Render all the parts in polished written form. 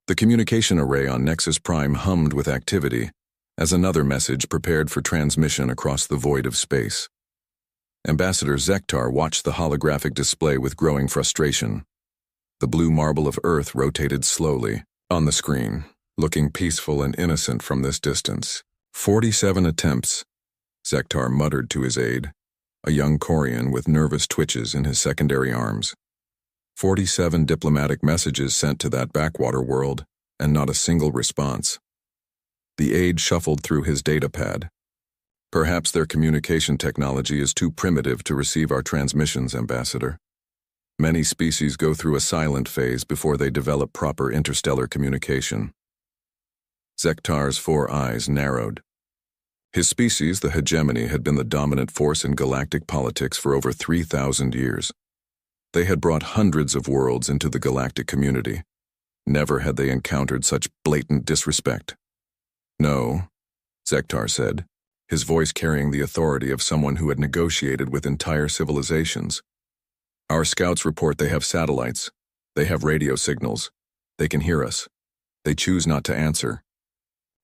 The communication array on Nexus Prime hummed with activity as another message prepared for transmission across the void of space. Ambassador Zektar watched the holographic display with growing frustration. The blue marble of Earth rotated slowly on the screen, looking peaceful and innocent from this distance. 47 attempts, Zektar muttered to his aide, a young Quarian with nervous twitches in his secondary arms. 47 diplomatic messages sent to that backwater world, and not a single response. The aide shuffled through his datapad. Perhaps their communication technology is too primitive to receive our transmissions, Ambassador. Many species go through a silent phase before they develop proper interstellar communication. Zektar's 4 eyes narrowed. His species, the hegemony, had been the dominant force in galactic politics for over 3,000 years. They had brought hundreds of worlds into the galactic community. Never had they encountered such blatant disrespect. No, Zektar said, his voice carrying the authority of someone who had negotiated with entire civilizations. Our scouts report they have satellites. They have radio signals. They can hear us. They choose not to answer.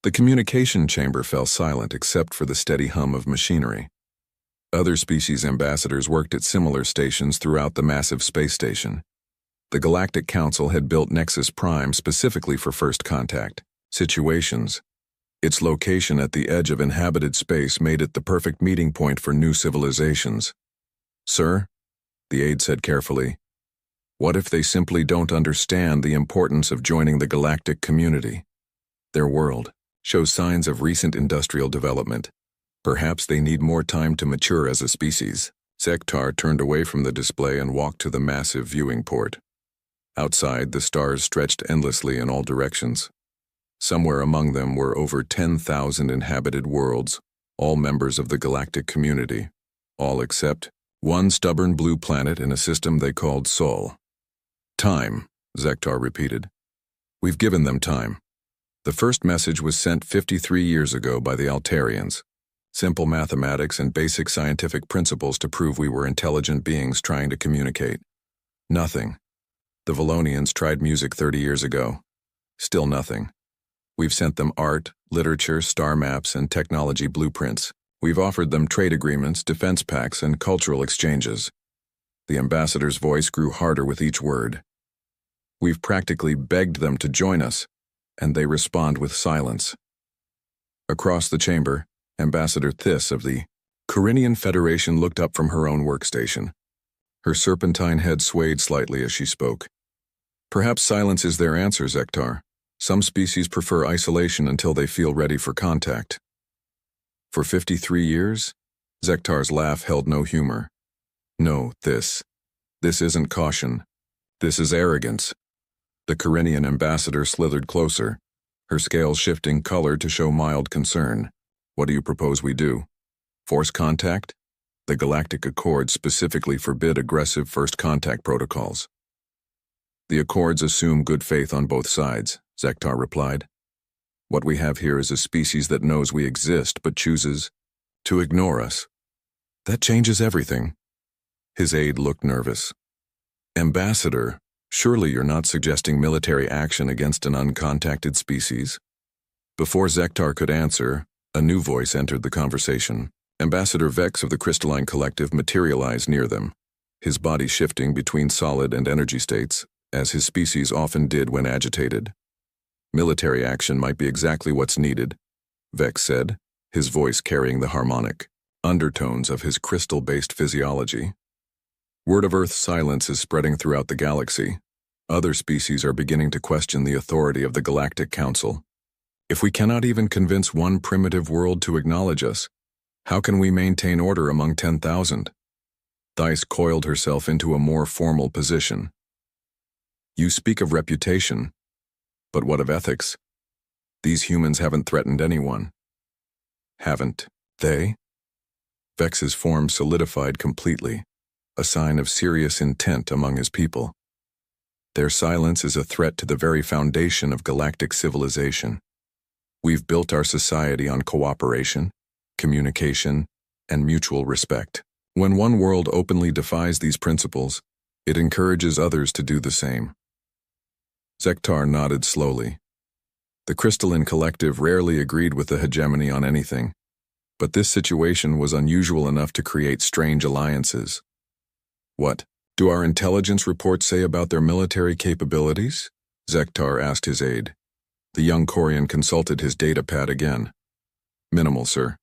The communication chamber fell silent except for the steady hum of machinery. Other species ambassadors worked at similar stations throughout the massive space station. The Galactic Council had built Nexus Prime specifically for first contact situations. Its location at the edge of inhabited space made it the perfect meeting point for new civilizations. Sir, the aide said carefully, what if they simply don't understand the importance of joining the galactic community? Their world shows signs of recent industrial development. Perhaps they need more time to mature as a species. Zektar turned away from the display and walked to the massive viewing port. Outside, the stars stretched endlessly in all directions. Somewhere among them were over 10,000 inhabited worlds, all members of the galactic community, all except one stubborn blue planet in a system they called Sol. Time, Zektar repeated. We've given them time. The first message was sent 53 years ago by the Altarians. Simple mathematics and basic scientific principles to prove we were intelligent beings trying to communicate. Nothing. The Valonians tried music 30 years ago. Still nothing. We've sent them art, literature, star maps, and technology blueprints. We've offered them trade agreements, defense pacts, and cultural exchanges. The ambassador's voice grew harder with each word. We've practically begged them to join us, and they respond with silence. Across the chamber, Ambassador Thys of the Corinian Federation looked up from her own workstation. Her serpentine head swayed slightly as she spoke. Perhaps silence is their answer, Zektar. Some species prefer isolation until they feel ready for contact. For 53 years, Zektar's laugh held no humor. No, this isn't caution. This is arrogance. The Corinian ambassador slithered closer, her scales shifting color to show mild concern. What do you propose we do? Force contact? The Galactic Accords specifically forbid aggressive first contact protocols. The Accords assume good faith on both sides, Zektar replied. What we have here is a species that knows we exist but chooses to ignore us. That changes everything. His aide looked nervous. Ambassador, surely you're not suggesting military action against an uncontacted species? Before Zektar could answer, a new voice entered the conversation. Ambassador Vex of the Crystalline Collective materialized near them, his body shifting between solid and energy states, as his species often did when agitated. Military action might be exactly what's needed, Vex said, his voice carrying the harmonic undertones of his crystal-based physiology. Word of Earth's silence is spreading throughout the galaxy. Other species are beginning to question the authority of the Galactic Council. If we cannot even convince one primitive world to acknowledge us, how can we maintain order among 10,000? Thys coiled herself into a more formal position. You speak of reputation, but what of ethics? These humans haven't threatened anyone. Haven't they? Vex's form solidified completely, a sign of serious intent among his people. Their silence is a threat to the very foundation of galactic civilization. We've built our society on cooperation, communication, and mutual respect. When one world openly defies these principles, it encourages others to do the same. Zektar nodded slowly. The crystalline collective rarely agreed with the hegemony on anything, but this situation was unusual enough to create strange alliances. What do our intelligence reports say about their military capabilities? Zektar asked his aide. The young Korean consulted his data pad again. Minimal, sir.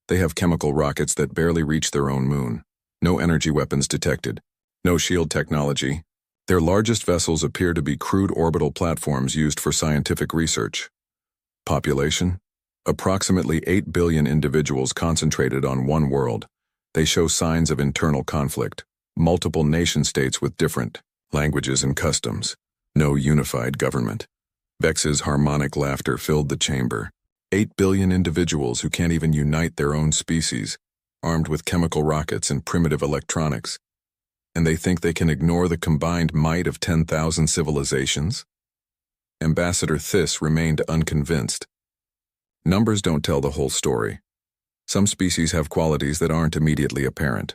They have chemical rockets that barely reach their own moon. No energy weapons detected. No shield technology. Their largest vessels appear to be crude orbital platforms used for scientific research. Population? Approximately 8 billion individuals concentrated on one world. They show signs of internal conflict. Multiple nation-states with different languages and customs. No unified government. Vex's harmonic laughter filled the chamber. 8 billion individuals who can't even unite their own species, armed with chemical rockets and primitive electronics. And they think they can ignore the combined might of 10,000 civilizations? Ambassador Thiss remained unconvinced. Numbers don't tell the whole story. Some species have qualities that aren't immediately apparent.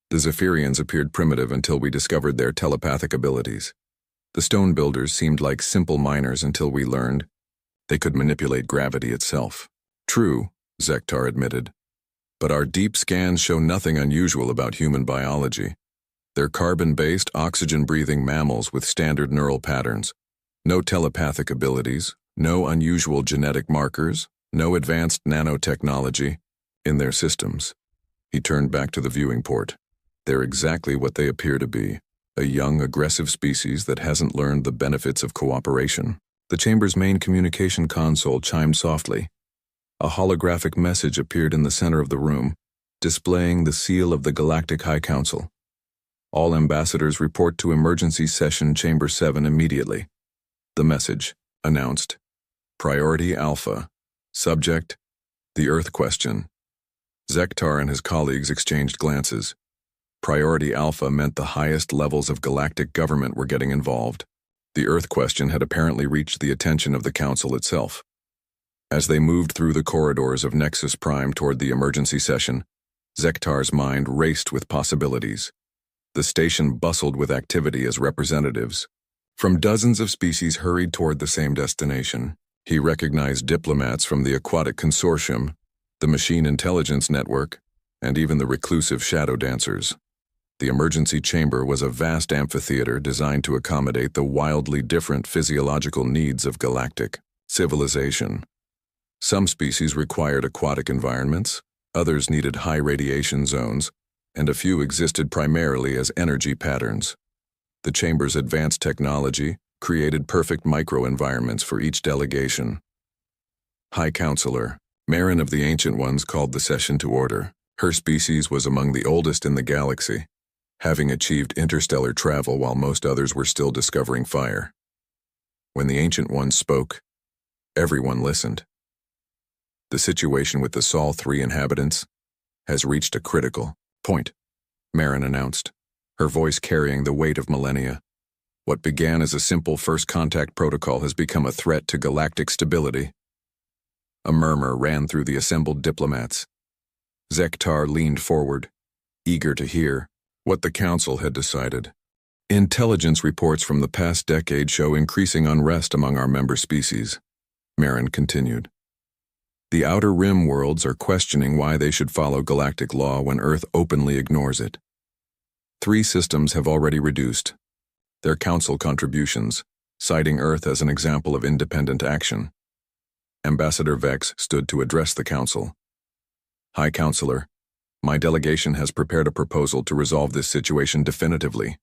The Zephyrians appeared primitive until we discovered their telepathic abilities. The stone builders seemed like simple miners until we learned they could manipulate gravity itself. True, Zektar admitted. But our deep scans show nothing unusual about human biology. They're carbon-based, oxygen-breathing mammals with standard neural patterns. No telepathic abilities, no unusual genetic markers, no advanced nanotechnology in their systems. He turned back to the viewing port. They're exactly what they appear to be, a young, aggressive species that hasn't learned the benefits of cooperation. The chamber's main communication console chimed softly. A holographic message appeared in the center of the room, displaying the seal of the Galactic High Council. All ambassadors report to Emergency Session Chamber 7 immediately. The message announced, Priority Alpha. Subject, the Earth question. Zektar and his colleagues exchanged glances. Priority Alpha meant the highest levels of galactic government were getting involved. The Earth question had apparently reached the attention of the Council itself. As they moved through the corridors of Nexus Prime toward the emergency session, Zektar's mind raced with possibilities. The station bustled with activity as representatives from dozens of species hurried toward the same destination. He recognized diplomats from the Aquatic Consortium, the Machine Intelligence Network, and even the reclusive shadow dancers. The emergency chamber was a vast amphitheater designed to accommodate the wildly different physiological needs of galactic civilization. Some species required aquatic environments, others needed high radiation zones, and a few existed primarily as energy patterns. The chamber's advanced technology created perfect microenvironments for each delegation. High Counselor, Marin of the Ancient Ones, called the session to order. Her species was among the oldest in the galaxy, having achieved interstellar travel while most others were still discovering fire. When the Ancient Ones spoke, everyone listened. The situation with the Sol 3 inhabitants has reached a critical point, Marin announced, her voice carrying the weight of millennia. What began as a simple first contact protocol has become a threat to galactic stability. A murmur ran through the assembled diplomats. Zektar leaned forward, eager to hear what the Council had decided. Intelligence reports from the past decade show increasing unrest among our member species, Marin continued. The Outer Rim worlds are questioning why they should follow galactic law when Earth openly ignores it. 3 systems have already reduced their Council contributions, citing Earth as an example of independent action. Ambassador Vex stood to address the Council. High Counselor, my delegation has prepared a proposal to resolve this situation definitively.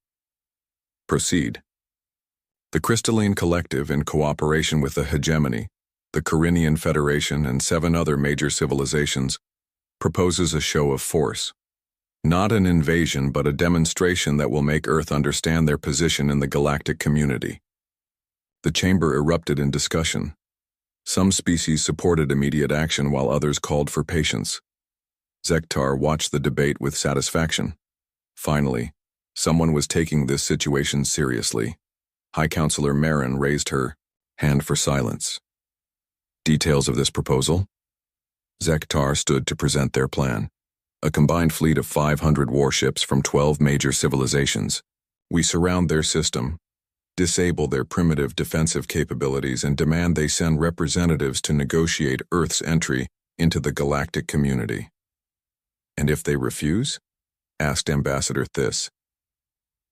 Proceed. The Crystalline Collective, in cooperation with the Hegemony, the Carinian Federation, and 7 other major civilizations, proposes a show of force. Not an invasion, but a demonstration that will make Earth understand their position in the galactic community. The chamber erupted in discussion. Some species supported immediate action while others called for patience. Zektar watched the debate with satisfaction. Finally, someone was taking this situation seriously. High Counselor Marin raised her hand for silence. Details of this proposal? Zektar stood to present their plan. A combined fleet of 500 warships from 12 major civilizations. We surround their system, disable their primitive defensive capabilities, and demand they send representatives to negotiate Earth's entry into the galactic community. And if they refuse? Asked Ambassador Thys.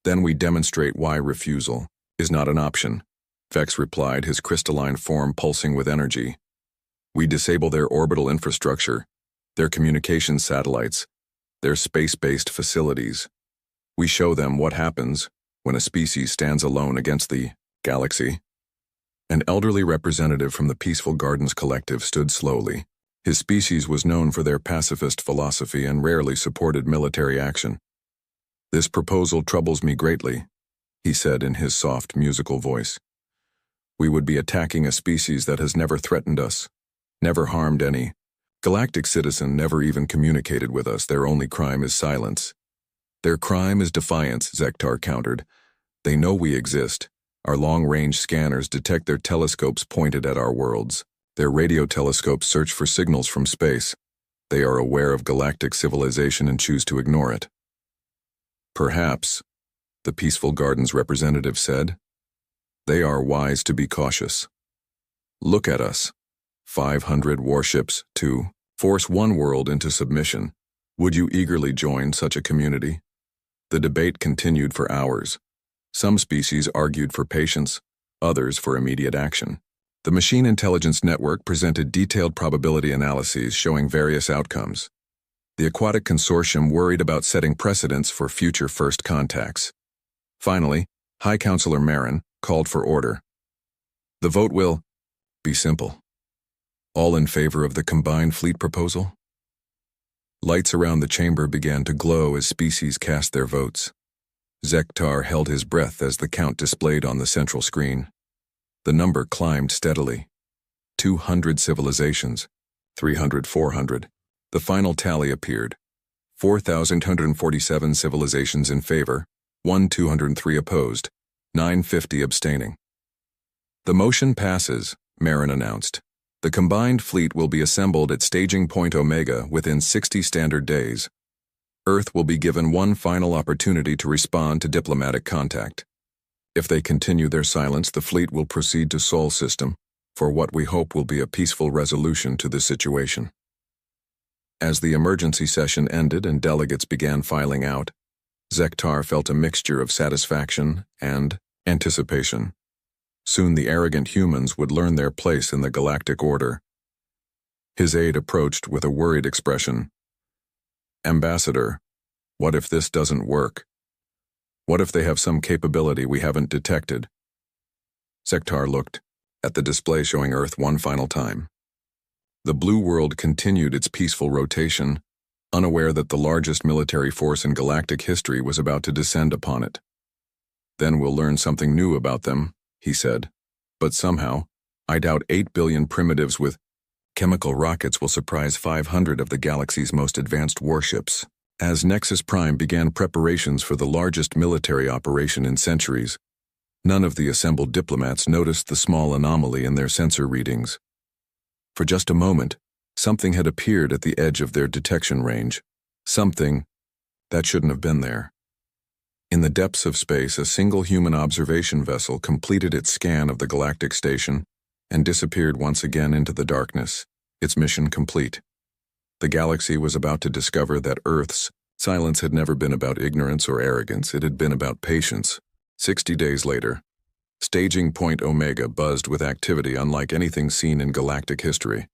Then we demonstrate why refusal is not an option, Vex replied, his crystalline form pulsing with energy. We disable their orbital infrastructure, their communication satellites, their space-based facilities. We show them what happens when a species stands alone against the galaxy. An elderly representative from the Peaceful Gardens Collective stood slowly. His species was known for their pacifist philosophy and rarely supported military action. This proposal troubles me greatly, he said in his soft, musical voice. We would be attacking a species that has never threatened us, never harmed any galactic citizen, never even communicated with us. Their only crime is silence. Their crime is defiance, Zektar countered. They know we exist. Our long-range scanners detect their telescopes pointed at our worlds. Their radio telescopes search for signals from space. They are aware of galactic civilization and choose to ignore it. Perhaps, the Peaceful Gardens representative said, they are wise to be cautious. Look at us. 500 warships to force one world into submission. Would you eagerly join such a community? The debate continued for hours. Some species argued for patience, others for immediate action. The Machine Intelligence Network presented detailed probability analyses showing various outcomes. The Aquatic Consortium worried about setting precedents for future first contacts. Finally, High Counselor Marin called for order. The vote will be simple. All in favor of the combined fleet proposal? Lights around the chamber began to glow as species cast their votes. Zektar held his breath as the count displayed on the central screen. The number climbed steadily. 200 civilizations, 300, 400. The final tally appeared. 4,247 civilizations in favor, 1,203 opposed, 950 abstaining. The motion passes, Marin announced. The combined fleet will be assembled at staging point Omega within 60 standard days. Earth will be given one final opportunity to respond to diplomatic contact. If they continue their silence, the fleet will proceed to Sol system for what we hope will be a peaceful resolution to the situation. As the emergency session ended and delegates began filing out, Zektar felt a mixture of satisfaction and anticipation. Soon the arrogant humans would learn their place in the galactic order. His aide approached with a worried expression. Ambassador, what if this doesn't work? What if they have some capability we haven't detected? Zektar looked at the display showing Earth one final time. The blue world continued its peaceful rotation, unaware that the largest military force in galactic history was about to descend upon it. Then we'll learn something new about them, he said. But somehow, I doubt 8 billion primitives with chemical rockets will surprise 500 of the galaxy's most advanced warships. As Nexus Prime began preparations for the largest military operation in centuries, none of the assembled diplomats noticed the small anomaly in their sensor readings. For just a moment, something had appeared at the edge of their detection range. Something that shouldn't have been there. In the depths of space, a single human observation vessel completed its scan of the galactic station and disappeared once again into the darkness, its mission complete. The galaxy was about to discover that Earth's silence had never been about ignorance or arrogance, it had been about patience. 60 days later, staging point Omega buzzed with activity unlike anything seen in galactic history.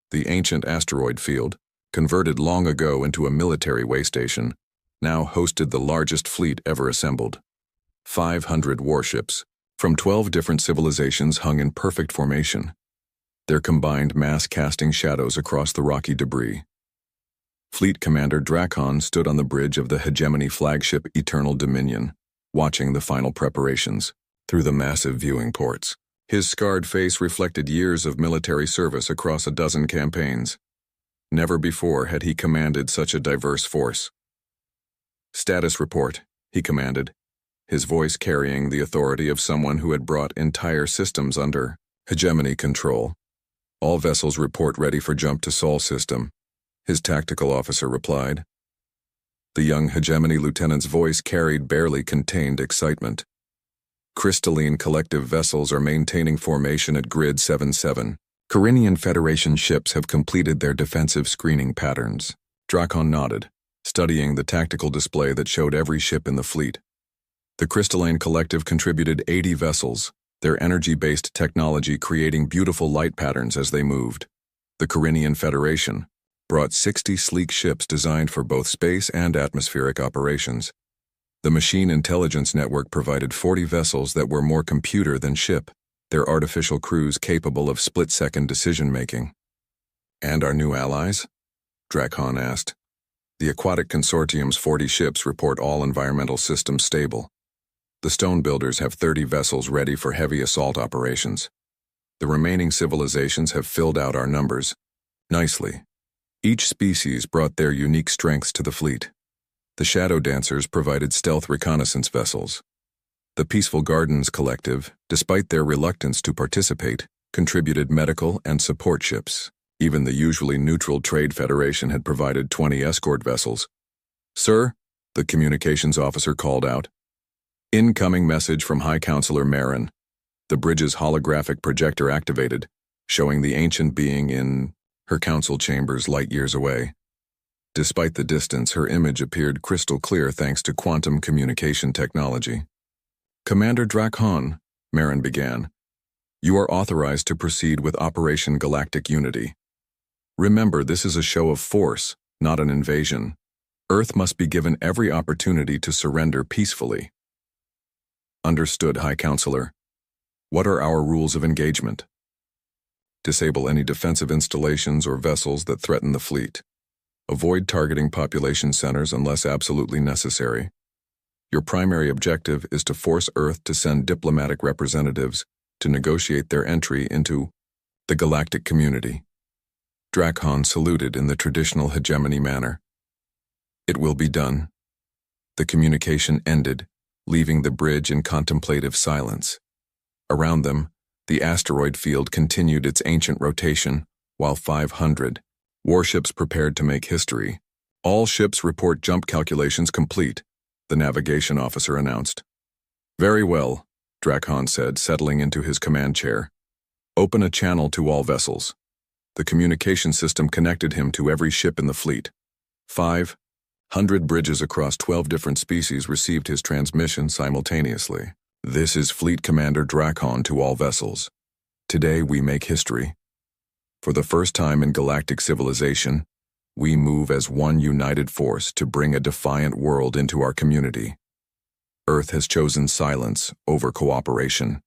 The ancient asteroid field, converted long ago into a military way station, now hosted the largest fleet ever assembled. 500 warships from 12 different civilizations hung in perfect formation, their combined mass casting shadows across the rocky debris. Fleet Commander Drakon stood on the bridge of the hegemony flagship Eternal Dominion, watching the final preparations through the massive viewing ports. His scarred face reflected years of military service across a dozen campaigns. Never before had he commanded such a diverse force. Status report, he commanded, his voice carrying the authority of someone who had brought entire systems under hegemony control. All vessels report ready for jump to Sol system, his tactical officer replied. The young hegemony lieutenant's voice carried barely contained excitement. Crystalline collective vessels are maintaining formation at Grid 77. Carinian Federation ships have completed their defensive screening patterns. Drakon nodded, studying the tactical display that showed every ship in the fleet. The Crystalline Collective contributed 80 vessels, their energy-based technology creating beautiful light patterns as they moved. The Carinian Federation brought 60 sleek ships designed for both space and atmospheric operations. The Machine Intelligence Network provided 40 vessels that were more computer than ship, their artificial crews capable of split-second decision-making. And our new allies? Drakon asked. The Aquatic Consortium's 40 ships report all environmental systems stable. The Stone Builders have 30 vessels ready for heavy assault operations. The remaining civilizations have filled out our numbers nicely. Each species brought their unique strengths to the fleet. The Shadow Dancers provided stealth reconnaissance vessels. The Peaceful Gardens Collective, despite their reluctance to participate, contributed medical and support ships. Even the usually neutral Trade Federation had provided 20 escort vessels. "Sir," the communications officer called out. Incoming message from High Counselor Marin. The bridge's holographic projector activated, showing the ancient being in her council chambers light years away. Despite the distance, her image appeared crystal clear thanks to quantum communication technology. "Commander Drakon," Marin began, "you are authorized to proceed with Operation Galactic Unity. Remember, this is a show of force, not an invasion. Earth must be given every opportunity to surrender peacefully." "Understood, High Counselor. What are our rules of engagement?" "Disable any defensive installations or vessels that threaten the fleet. Avoid targeting population centers unless absolutely necessary. Your primary objective is to force Earth to send diplomatic representatives to negotiate their entry into the galactic community." Drakon saluted in the traditional hegemony manner. "It will be done." The communication ended, leaving the bridge in contemplative silence. Around them, the asteroid field continued its ancient rotation, while 500 warships prepared to make history. "All ships report jump calculations complete," the navigation officer announced. "Very well," Drakon said, settling into his command chair. "Open a channel to all vessels." The communication system connected him to every ship in the fleet. 500 bridges across 12 different species received his transmission simultaneously. "This is Fleet Commander Drakon to all vessels. Today we make history. For the first time in galactic civilization, we move as one united force to bring a defiant world into our community. Earth has chosen silence over cooperation.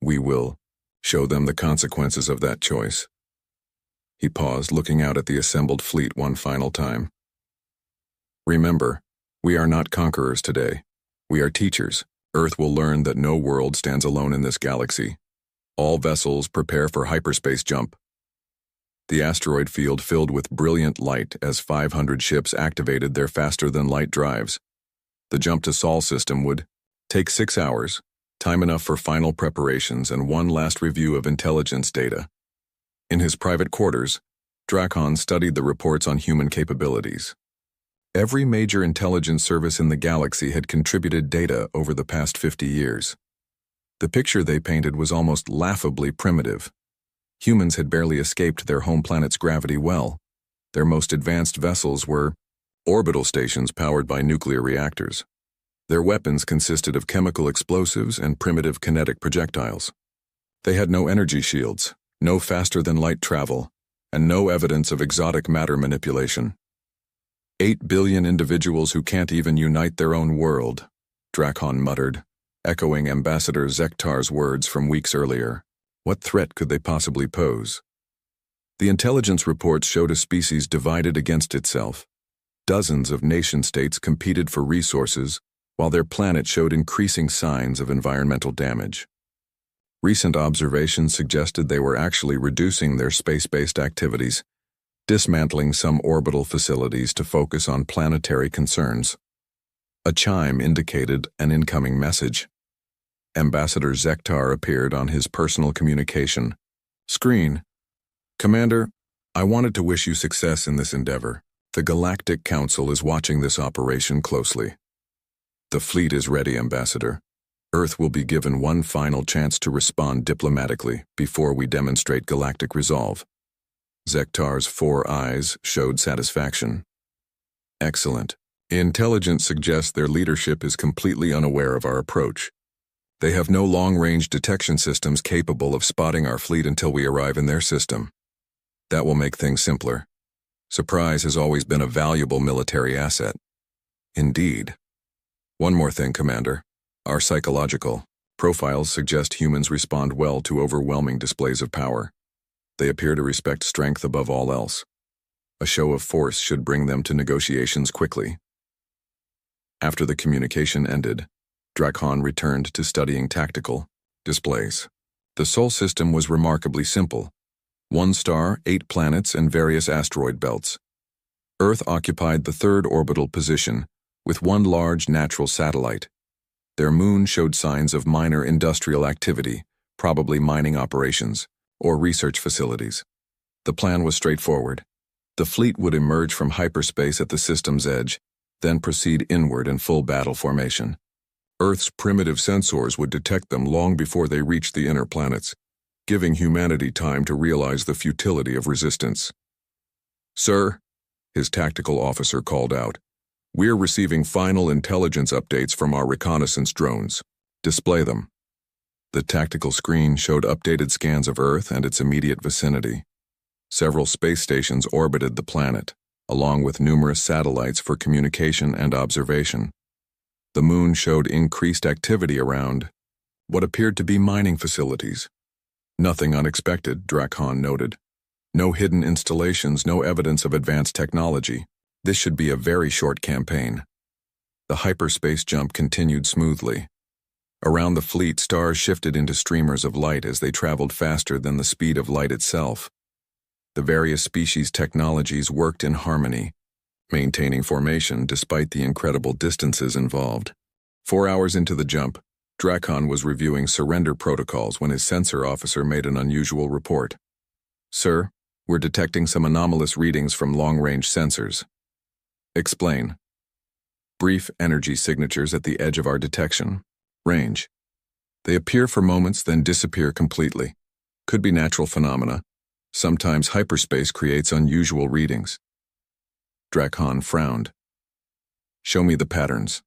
We will show them the consequences of that choice." He paused, looking out at the assembled fleet one final time. "Remember, we are not conquerors today. We are teachers. Earth will learn that no world stands alone in this galaxy. All vessels prepare for hyperspace jump." The asteroid field filled with brilliant light as 500 ships activated their faster-than-light drives. The jump to Sol system would take 6 hours, time enough for final preparations and one last review of intelligence data. In his private quarters, Drakon studied the reports on human capabilities. Every major intelligence service in the galaxy had contributed data over the past 50 years. The picture they painted was almost laughably primitive. Humans had barely escaped their home planet's gravity well. Their most advanced vessels were orbital stations powered by nuclear reactors. Their weapons consisted of chemical explosives and primitive kinetic projectiles. They had no energy shields, no faster-than-light travel, and no evidence of exotic matter manipulation. 8 billion individuals who can't even unite their own world, Drakon muttered, echoing Ambassador Zektar's words from weeks earlier. What threat could they possibly pose? The intelligence reports showed a species divided against itself. Dozens of nation-states competed for resources, while their planet showed increasing signs of environmental damage. Recent observations suggested they were actually reducing their space-based activities, dismantling some orbital facilities to focus on planetary concerns. A chime indicated an incoming message. Ambassador Zektar appeared on his personal communication screen. "Commander, I wanted to wish you success in this endeavor. The Galactic Council is watching this operation closely." "The fleet is ready, Ambassador. Earth will be given one final chance to respond diplomatically before we demonstrate galactic resolve. Zektar's 4 eyes showed satisfaction. Excellent. Intelligence suggests their leadership is completely unaware of our approach. They have no long-range detection systems capable of spotting our fleet until we arrive in their system. That will make things simpler. Surprise has always been a valuable military asset. Indeed. One more thing, Commander. Our psychological profiles suggest humans respond well to overwhelming displays of power. They appear to respect strength above all else. A show of force should bring them to negotiations quickly. After the communication ended, Drakhan returned to studying tactical displays. The Sol system was remarkably simple. 1 star, 8 planets, and various asteroid belts. Earth occupied the 3rd orbital position, with 1 large natural satellite. Their moon showed signs of minor industrial activity, probably mining operations, or research facilities. The plan was straightforward. The fleet would emerge from hyperspace at the system's edge, then proceed inward in full battle formation. Earth's primitive sensors would detect them long before they reached the inner planets, giving humanity time to realize the futility of resistance. "Sir," his tactical officer called out, "we're receiving final intelligence updates from our reconnaissance drones. Display them." The tactical screen showed updated scans of Earth and its immediate vicinity. Several space stations orbited the planet, along with numerous satellites for communication and observation. The moon showed increased activity around what appeared to be mining facilities. Nothing unexpected, Drakhan noted. No hidden installations, no evidence of advanced technology. This should be a very short campaign. The hyperspace jump continued smoothly. Around the fleet, stars shifted into streamers of light as they traveled faster than the speed of light itself. The various species' technologies worked in harmony, maintaining formation despite the incredible distances involved. 4 hours into the jump, Drakhan was reviewing surrender protocols when his sensor officer made an unusual report. "Sir, we're detecting some anomalous readings from long-range sensors." "Explain." "Brief energy signatures at the edge of our detection range. They appear for moments, then disappear completely. Could be natural phenomena. Sometimes hyperspace creates unusual readings." Drakhan frowned. "Show me the patterns."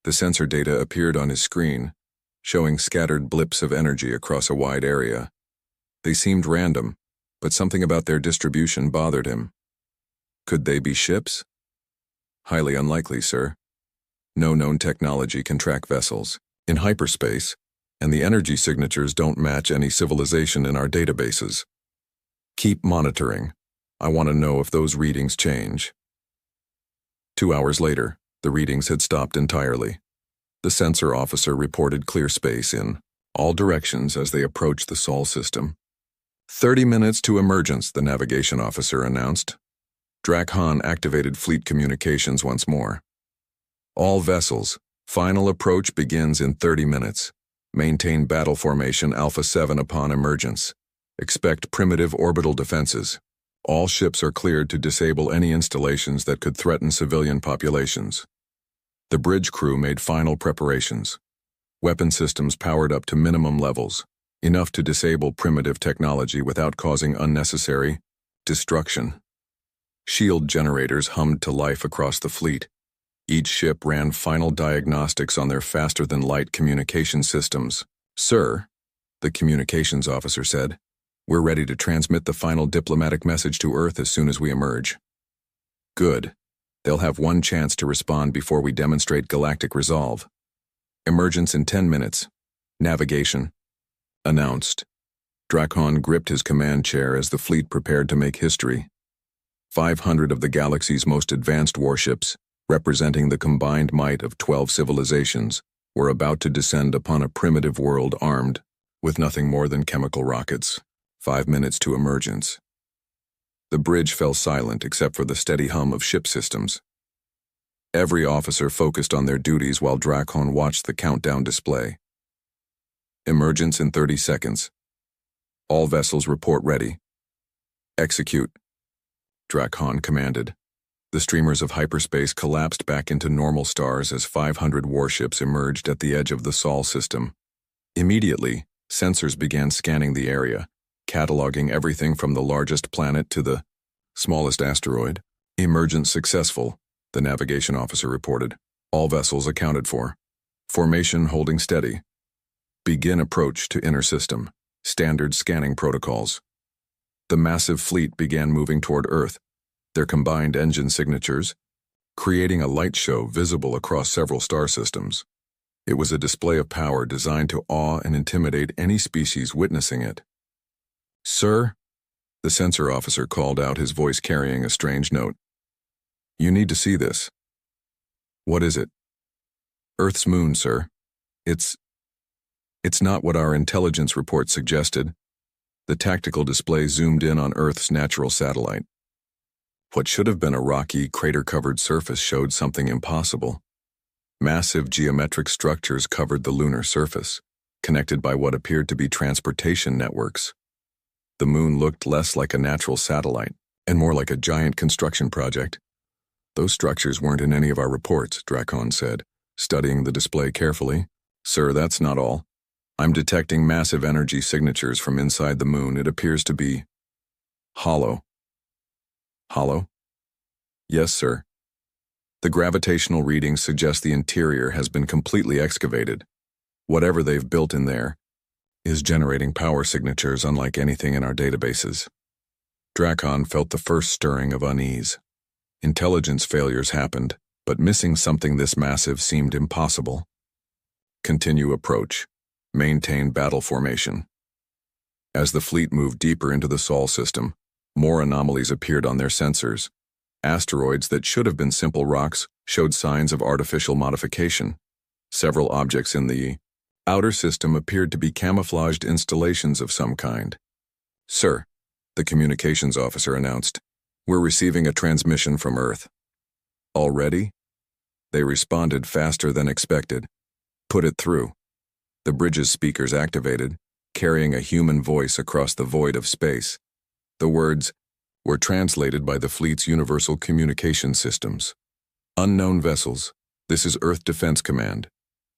The sensor data appeared on his screen, showing scattered blips of energy across a wide area. They seemed random, but something about their distribution bothered him. "Could they be ships?" "Highly unlikely, sir. No known technology can track vessels in hyperspace, and the energy signatures don't match any civilization in our databases. Keep monitoring. I want to know if those readings change." 2 hours later, the readings had stopped entirely. The sensor officer reported clear space in all directions as they approached the Sol system. 30 minutes to emergence, the navigation officer announced. Drakhan activated fleet communications once more. "All vessels, final approach begins in 30 minutes. Maintain battle formation Alpha 7 upon emergence. Expect primitive orbital defenses. All ships are cleared to disable any installations that could threaten civilian populations." The bridge crew made final preparations. Weapon systems powered up to minimum levels, enough to disable primitive technology without causing unnecessary destruction. Shield generators hummed to life across the fleet. Each ship ran final diagnostics on their faster-than-light communication systems. "Sir," the communications officer said, "we're ready to transmit the final diplomatic message to Earth as soon as we emerge." "Good. They'll have one chance to respond before we demonstrate galactic resolve. Emergence in 10 minutes. Navigation." Announced. Drakhan gripped his command chair as the fleet prepared to make history. 500 of the galaxy's most advanced warships, representing the combined might of 12 civilizations, were about to descend upon a primitive world armed with nothing more than chemical rockets. 5 minutes to emergence. The bridge fell silent except for the steady hum of ship systems. Every officer focused on their duties while Drakhan watched the countdown display. Emergence in 30 seconds. All vessels report ready. Execute, Drakhan commanded. The streamers of hyperspace collapsed back into normal stars as 500 warships emerged at the edge of the Sol system. Immediately, sensors began scanning the area, cataloging everything from the largest planet to the smallest asteroid. Emergence successful, the navigation officer reported. All vessels accounted for. Formation holding steady. Begin approach to inner system. Standard scanning protocols. The massive fleet began moving toward Earth, their combined engine signatures, creating a light show visible across several star systems. It was a display of power designed to awe and intimidate any species witnessing it. "Sir," the sensor officer called out, his voice carrying a strange note. "You need to see this." "What is it?" "Earth's moon, sir. It's not what our intelligence report suggested." The tactical display zoomed in on Earth's natural satellite. What should have been a rocky, crater-covered surface showed something impossible. Massive geometric structures covered the lunar surface, connected by what appeared to be transportation networks. The moon looked less like a natural satellite and more like a giant construction project. "Those structures weren't in any of our reports," Dracon said, studying the display carefully. "Sir, that's not all. I'm detecting massive energy signatures from inside the moon. It appears to be hollow." "Hollow?" "Yes, sir. The gravitational readings suggest the interior has been completely excavated. Whatever they've built in there is generating power signatures unlike anything in our databases." Dracon felt the first stirring of unease. Intelligence failures happened, but missing something this massive seemed impossible. Continue approach. Maintain battle formation. As the fleet moved deeper into the Sol system, more anomalies appeared on their sensors. Asteroids that should have been simple rocks showed signs of artificial modification. Several objects in the outer system appeared to be camouflaged installations of some kind. "Sir," the communications officer announced, "we're receiving a transmission from Earth." "Already?" They responded faster than expected. "Put it through." The bridge's speakers activated, carrying a human voice across the void of space. The words were translated by the fleet's universal communication systems. "Unknown vessels, this is Earth Defense Command.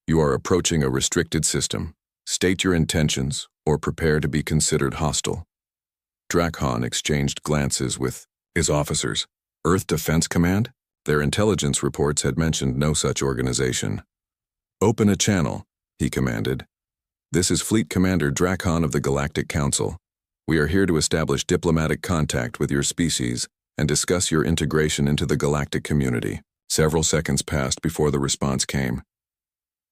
You are approaching a restricted system. State your intentions or prepare to be considered hostile." Dracon exchanged glances with his officers. Earth Defense Command? Their intelligence reports had mentioned no such organization. "Open a channel," he commanded. "This is Fleet Commander Dracon of the Galactic Council. We are here to establish diplomatic contact with your species and discuss your integration into the galactic community." Several seconds passed before the response came.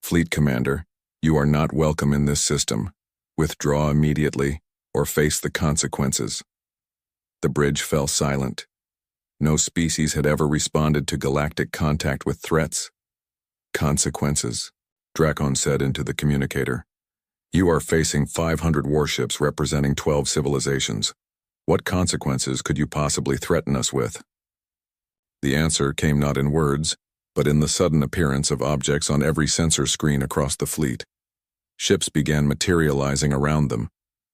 "Fleet Commander, you are not welcome in this system. Withdraw immediately or face the consequences." The bridge fell silent. No species had ever responded to galactic contact with threats. "Consequences," Dracon said into the communicator. "You are facing 500 warships representing 12 civilizations. What consequences could you possibly threaten us with?" The answer came not in words, but in the sudden appearance of objects on every sensor screen across the fleet. Ships began materializing around them,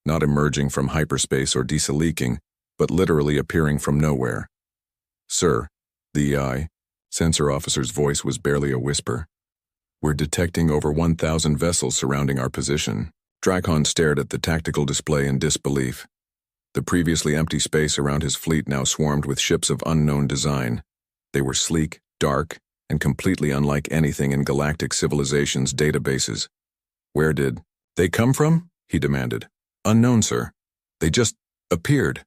not emerging from hyperspace or diesel-leaking, but literally appearing from nowhere. "Sir," the sensor officer's voice was barely a whisper. "We're detecting over 1,000 vessels surrounding our position." Dracon stared at the tactical display in disbelief. The previously empty space around his fleet now swarmed with ships of unknown design. They were sleek, dark, and completely unlike anything in galactic civilization's databases. "Where did they come from?" he demanded. "Unknown, sir. They just appeared."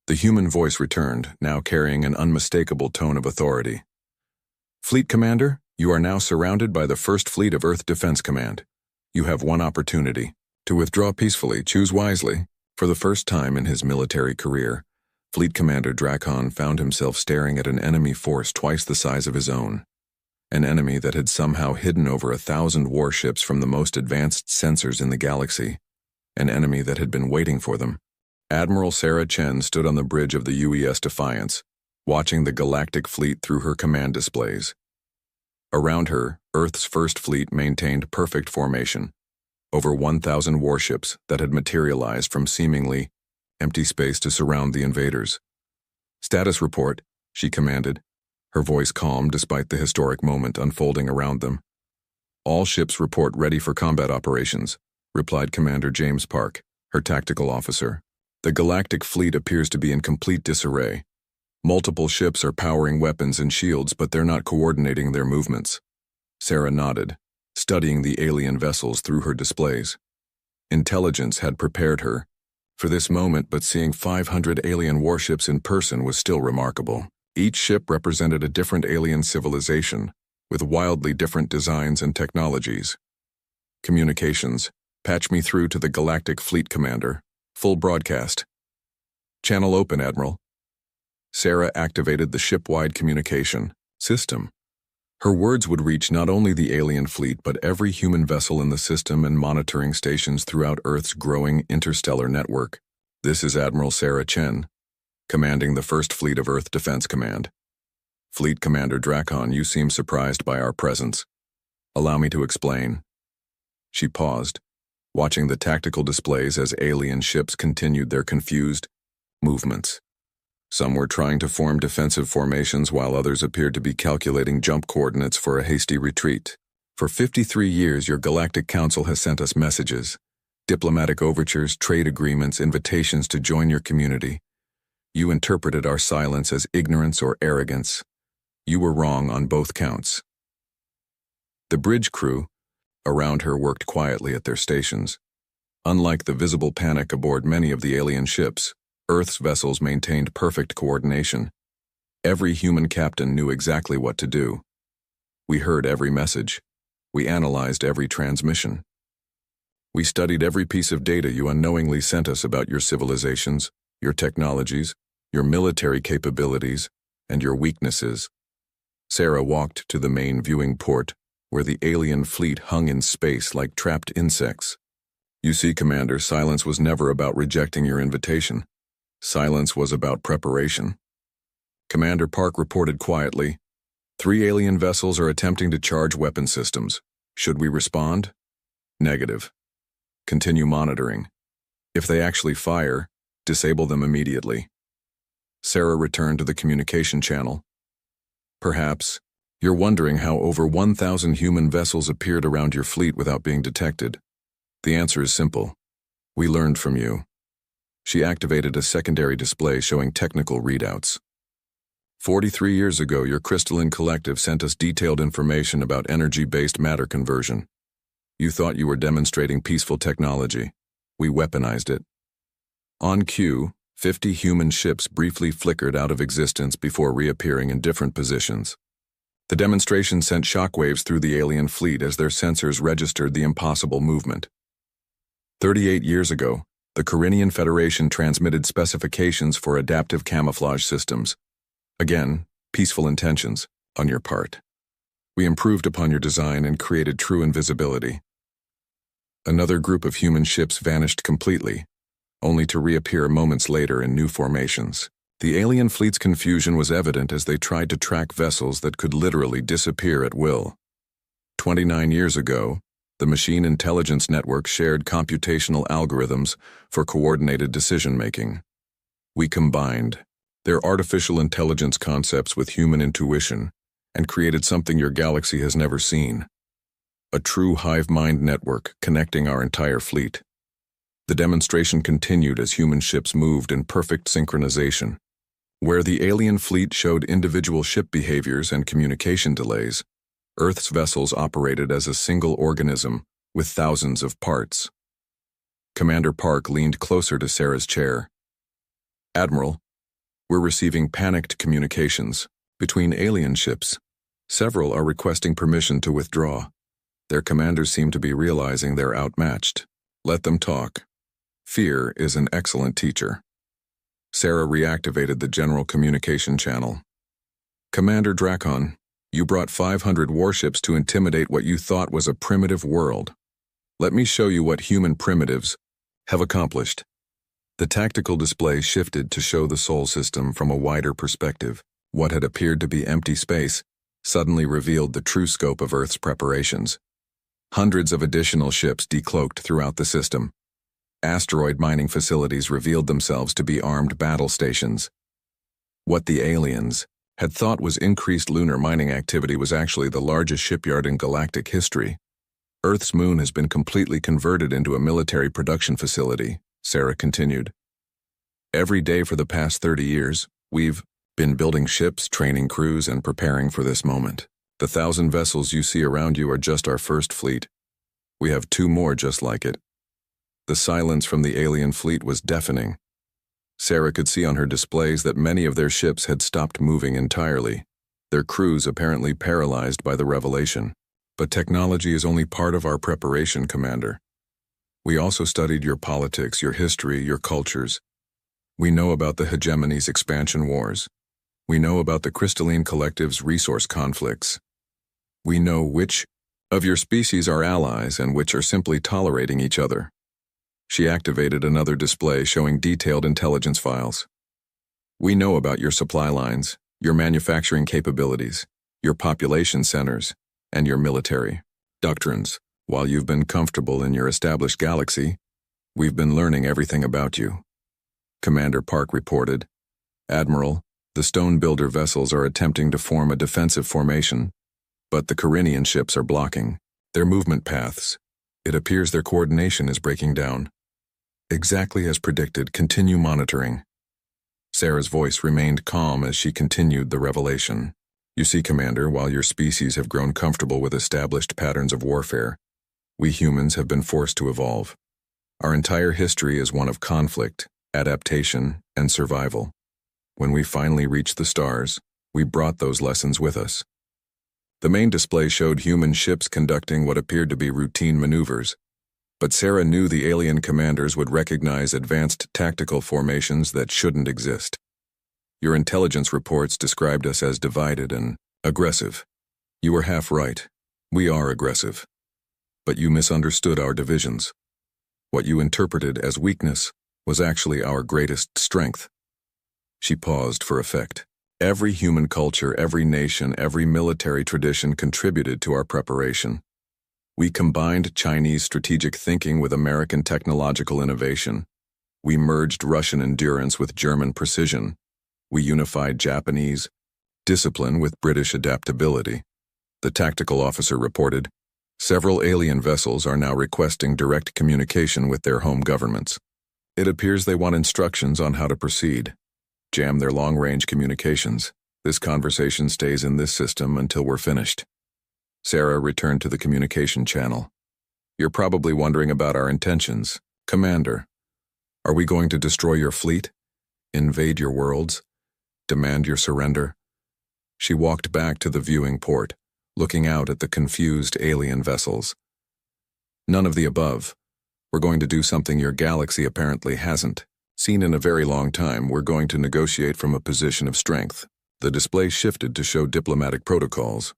The human voice returned, now carrying an unmistakable tone of authority. "Fleet Commander, you are now surrounded by the First Fleet of Earth Defense Command. You have one opportunity. To withdraw peacefully, choose wisely." For the first time in his military career, Fleet Commander Dracon found himself staring at an enemy force twice the size of his own. An enemy that had somehow hidden over 1,000 warships from the most advanced sensors in the galaxy. An enemy that had been waiting for them. Admiral Sarah Chen stood on the bridge of the UES Defiance, watching the galactic fleet through her command displays. Around her, Earth's First Fleet maintained perfect formation. Over 1,000 warships that had materialized from seemingly empty space to surround the invaders. "Status report," she commanded. her voice calm despite the historic moment unfolding around them. "All ships report ready for combat operations," replied Commander James Park, her tactical officer. "The Galactic fleet appears to be in complete disarray. Multiple ships are powering weapons and shields, but they're not coordinating their movements." Sarah nodded, studying the alien vessels through her displays. Intelligence had prepared her for this moment, but seeing 500 alien warships in person was still remarkable. Each ship represented a different alien civilization, with wildly different designs and technologies. "Communications. Patch me through to the Galactic Fleet Commander. Full broadcast." "Channel open, Admiral." Sarah activated the ship-wide communication system. Her words would reach not only the alien fleet but every human vessel in the system and monitoring stations throughout Earth's growing interstellar network. "This is Admiral Sarah Chen, commanding the First Fleet of Earth Defense Command. Fleet Commander Drakon, you seem surprised by our presence. Allow me to explain." She paused, watching the tactical displays as alien ships continued their confused movements. Some were trying to form defensive formations while others appeared to be calculating jump coordinates for a hasty retreat. "For 53 years, your Galactic Council has sent us messages, diplomatic overtures, trade agreements, invitations to join your community. You interpreted our silence as ignorance or arrogance. You were wrong on both counts." The bridge crew around her worked quietly at their stations. Unlike the visible panic aboard many of the alien ships, Earth's vessels maintained perfect coordination. Every human captain knew exactly what to do. We heard every message. We analyzed every transmission. We studied every piece of data you unknowingly sent us about your civilizations, your technologies, your military capabilities, and your weaknesses. Sarah walked to the main viewing port, where the alien fleet hung in space like trapped insects. "You see, Commander, silence was never about rejecting your invitation. Silence was about preparation." Commander Park reported quietly, "3 alien vessels are attempting to charge weapon systems. Should we respond?" "Negative. Continue monitoring. If they actually fire, disable them immediately." Sarah returned to the communication channel. "Perhaps you're wondering how over 1,000 human vessels appeared around your fleet without being detected. The answer is simple. We learned from you." She activated a secondary display showing technical readouts. 43 years ago, your crystalline collective sent us detailed information about energy-based matter conversion. You thought you were demonstrating peaceful technology. We weaponized it. On cue, 50 human ships briefly flickered out of existence before reappearing in different positions. The demonstration sent shockwaves through the alien fleet as their sensors registered the impossible movement. 38 years ago, the Carinian Federation transmitted specifications for adaptive camouflage systems. Again, peaceful intentions on your part. We improved upon your design and created true invisibility. Another group of human ships vanished completely, only to reappear moments later in new formations. The alien fleet's confusion was evident as they tried to track vessels that could literally disappear at will. 29 years ago, the Machine Intelligence Network shared computational algorithms for coordinated decision-making. We combined their artificial intelligence concepts with human intuition and created something your galaxy has never seen. A true hive-mind network connecting our entire fleet. The demonstration continued as human ships moved in perfect synchronization. Where the alien fleet showed individual ship behaviors and communication delays, Earth's vessels operated as a single organism with thousands of parts. Commander Park leaned closer to Sarah's chair. "Admiral, we're receiving panicked communications between alien ships. Several are requesting permission to withdraw. Their commanders seem to be realizing they're outmatched. Let them talk. Fear is an excellent teacher." Sarah reactivated the general communication channel. "Commander Drakon, you brought 500 warships to intimidate what you thought was a primitive world. Let me show you what human primitives have accomplished." The tactical display shifted to show the Sol system from a wider perspective. What had appeared to be empty space suddenly revealed the true scope of Earth's preparations. Hundreds of additional ships decloaked throughout the system. Asteroid mining facilities revealed themselves to be armed battle stations. What the aliens had thought was increased lunar mining activity was actually the largest shipyard in galactic history. Earth's moon has been completely converted into a military production facility, Sarah continued. Every day for the past 30 years, we've been building ships, training crews, and preparing for this moment. The 1,000 vessels you see around you are just our first fleet. We have 2 more just like it. The silence from the alien fleet was deafening. Sarah could see on her displays that many of their ships had stopped moving entirely, their crews apparently paralyzed by the revelation. But technology is only part of our preparation, Commander. We also studied your politics, your history, your cultures. We know about the hegemony's expansion wars. We know about the crystalline collective's resource conflicts. We know which of your species are allies and which are simply tolerating each other. She activated another display showing detailed intelligence files. We know about your supply lines, your manufacturing capabilities, your population centers, and your military doctrines. While you've been comfortable in your established galaxy, we've been learning everything about you. Commander Park reported, Admiral, the stone builder vessels are attempting to form a defensive formation, but the Carinian ships are blocking their movement paths. It appears their coordination is breaking down. Exactly as predicted, continue monitoring. Sarah's voice remained calm as she continued the revelation. You see, Commander, while your species have grown comfortable with established patterns of warfare, we humans have been forced to evolve. Our entire history is one of conflict, adaptation, and survival. When we finally reached the stars, we brought those lessons with us. The main display showed human ships conducting what appeared to be routine maneuvers, but Sarah knew the alien commanders would recognize advanced tactical formations that shouldn't exist. Your intelligence reports described us as divided and aggressive. You were half right. We are aggressive. But you misunderstood our divisions. What you interpreted as weakness was actually our greatest strength. She paused for effect. Every human culture, every nation, every military tradition contributed to our preparation. We combined Chinese strategic thinking with American technological innovation. We merged Russian endurance with German precision. We unified Japanese discipline with British adaptability. The tactical officer reported, several alien vessels are now requesting direct communication with their home governments. It appears they want instructions on how to proceed. Jam their long-range communications. This conversation stays in this system until we're finished. Sarah returned to the communication channel. You're probably wondering about our intentions. Commander, are we going to destroy your fleet? Invade your worlds? Demand your surrender? She walked back to the viewing port, looking out at the confused alien vessels. None of the above. We're going to do something your galaxy apparently hasn't seen in a very long time. We're going to negotiate from a position of strength. The display shifted to show diplomatic protocols.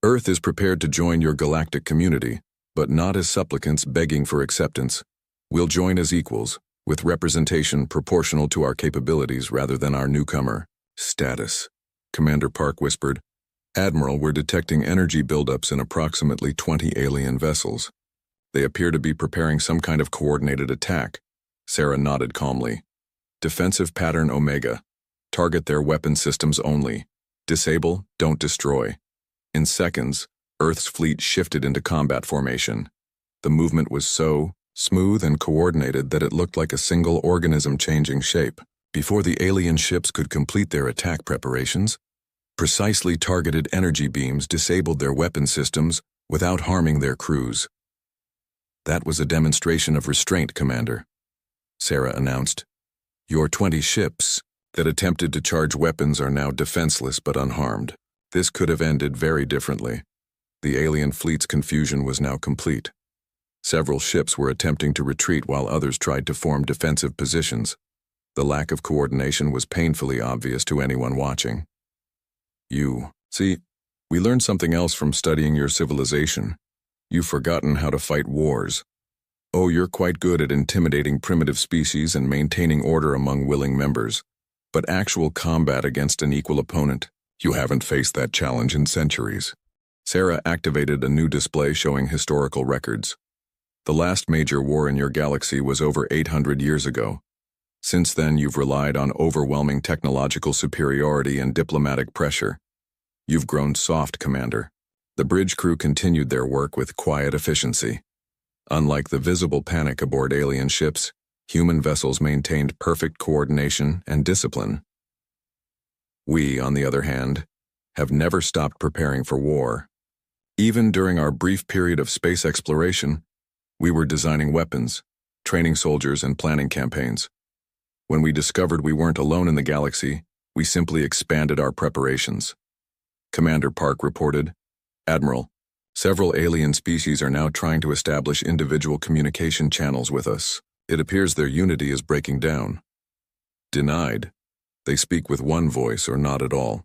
Earth is prepared to join your galactic community, but not as supplicants begging for acceptance. We'll join as equals, with representation proportional to our capabilities rather than our newcomer status. Commander Park whispered, Admiral, we're detecting energy buildups in approximately 20 alien vessels. They appear to be preparing some kind of coordinated attack. Sarah nodded calmly. Defensive pattern Omega. Target their weapon systems only. Disable, don't destroy. In seconds, Earth's fleet shifted into combat formation. The movement was so smooth and coordinated that it looked like a single organism changing shape. Before the alien ships could complete their attack preparations, precisely targeted energy beams disabled their weapon systems without harming their crews. That was a demonstration of restraint, Commander, Sarah announced. Your 20 ships that attempted to charge weapons are now defenseless but unharmed. This could have ended very differently. The alien fleet's confusion was now complete. Several ships were attempting to retreat while others tried to form defensive positions. The lack of coordination was painfully obvious to anyone watching. See, we learned something else from studying your civilization. You've forgotten how to fight wars. Oh, you're quite good at intimidating primitive species and maintaining order among willing members. But actual combat against an equal opponent, you haven't faced that challenge in centuries. Sarah activated a new display showing historical records. The last major war in your galaxy was over 800 years ago. Since then, you've relied on overwhelming technological superiority and diplomatic pressure. You've grown soft, Commander. The bridge crew continued their work with quiet efficiency. Unlike the visible panic aboard alien ships, human vessels maintained perfect coordination and discipline. We, on the other hand, have never stopped preparing for war. Even during our brief period of space exploration, we were designing weapons, training soldiers, and planning campaigns. When we discovered we weren't alone in the galaxy, we simply expanded our preparations. Commander Park reported, "Admiral, several alien species are now trying to establish individual communication channels with us. It appears their unity is breaking down." Denied. They speak with one voice or not at all.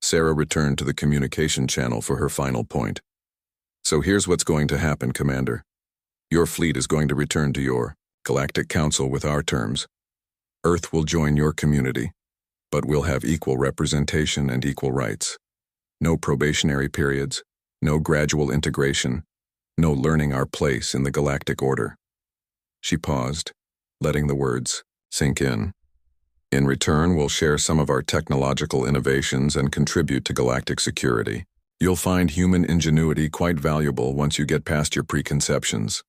Sarah returned to the communication channel for her final point. "So here's what's going to happen, Commander. Your fleet is going to return to your Galactic Council with our terms. Earth will join your community, but we'll have equal representation and equal rights. No probationary periods, no gradual integration, no learning our place in the galactic order." She paused, letting the words sink in. "In return, we'll share some of our technological innovations and contribute to galactic security. You'll find human ingenuity quite valuable once you get past your preconceptions."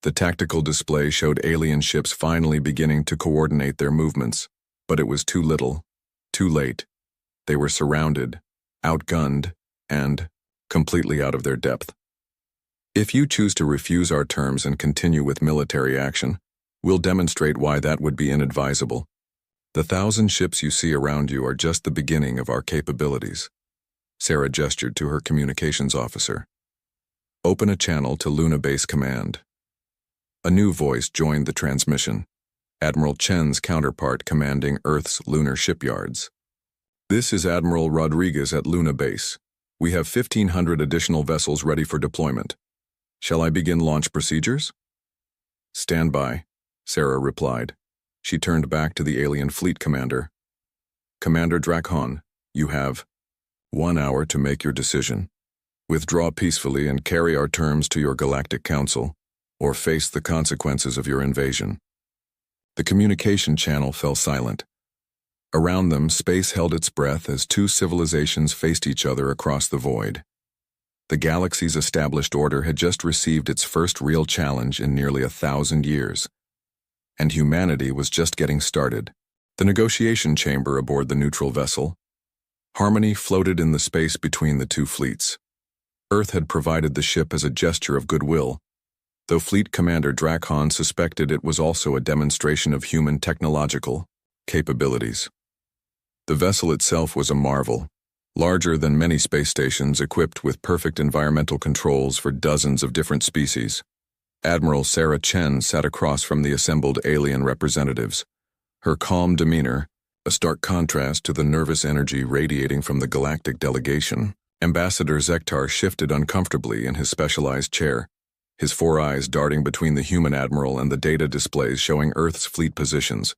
The tactical display showed alien ships finally beginning to coordinate their movements, but it was too little, too late. They were surrounded, outgunned, and completely out of their depth. "If you choose to refuse our terms and continue with military action, we'll demonstrate why that would be inadvisable. The 1,000 ships you see around you are just the beginning of our capabilities." Sarah gestured to her communications officer. "Open a channel to Luna Base Command." A new voice joined the transmission, Admiral Chen's counterpart commanding Earth's lunar shipyards. "This is Admiral Rodriguez at Luna Base. We have 1,500 additional vessels ready for deployment. Shall I begin launch procedures?" "Stand by," Sarah replied. She turned back to the alien fleet commander. "Commander Drakon, you have 1 hour to make your decision. Withdraw peacefully and carry our terms to your Galactic Council, or face the consequences of your invasion." The communication channel fell silent. Around them, space held its breath as two civilizations faced each other across the void. The galaxy's established order had just received its first real challenge in nearly 1,000 years, and humanity was just getting started. The negotiation chamber aboard the neutral vessel. Harmony floated in the space between the two fleets. Earth had provided the ship as a gesture of goodwill, though Fleet Commander Drakon suspected it was also a demonstration of human technological capabilities. The vessel itself was a marvel, larger than many space stations equipped with perfect environmental controls for dozens of different species. Admiral Sarah Chen sat across from the assembled alien representatives. Her calm demeanor, a stark contrast to the nervous energy radiating from the galactic delegation. Ambassador Zektar shifted uncomfortably in his specialized chair, his 4 eyes darting between the human admiral and the data displays showing Earth's fleet positions.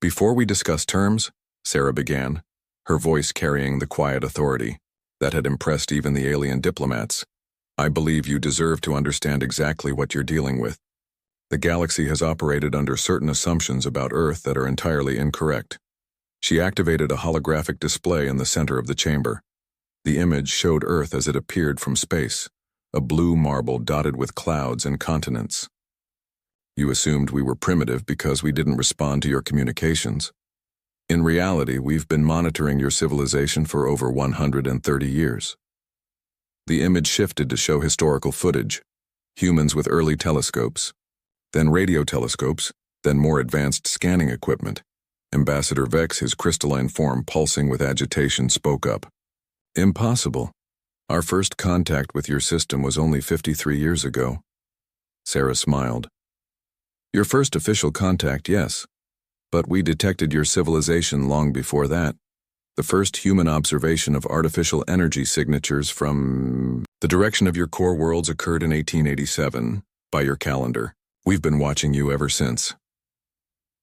"Before we discuss terms," Sarah began, her voice carrying the quiet authority that had impressed even the alien diplomats, "I believe you deserve to understand exactly what you're dealing with. The galaxy has operated under certain assumptions about Earth that are entirely incorrect." She activated a holographic display in the center of the chamber. The image showed Earth as it appeared from space, a blue marble dotted with clouds and continents. "You assumed we were primitive because we didn't respond to your communications. In reality, we've been monitoring your civilization for over 130 years. The image shifted to show historical footage, humans with early telescopes, then radio telescopes, then more advanced scanning equipment. Ambassador Vex, his crystalline form pulsing with agitation, spoke up. "Impossible. Our first contact with your system was only 53 years ago." Sarah smiled. "Your first official contact, yes, but we detected your civilization long before that. The first human observation of artificial energy signatures from the direction of your core worlds occurred in 1887, by your calendar. We've been watching you ever since."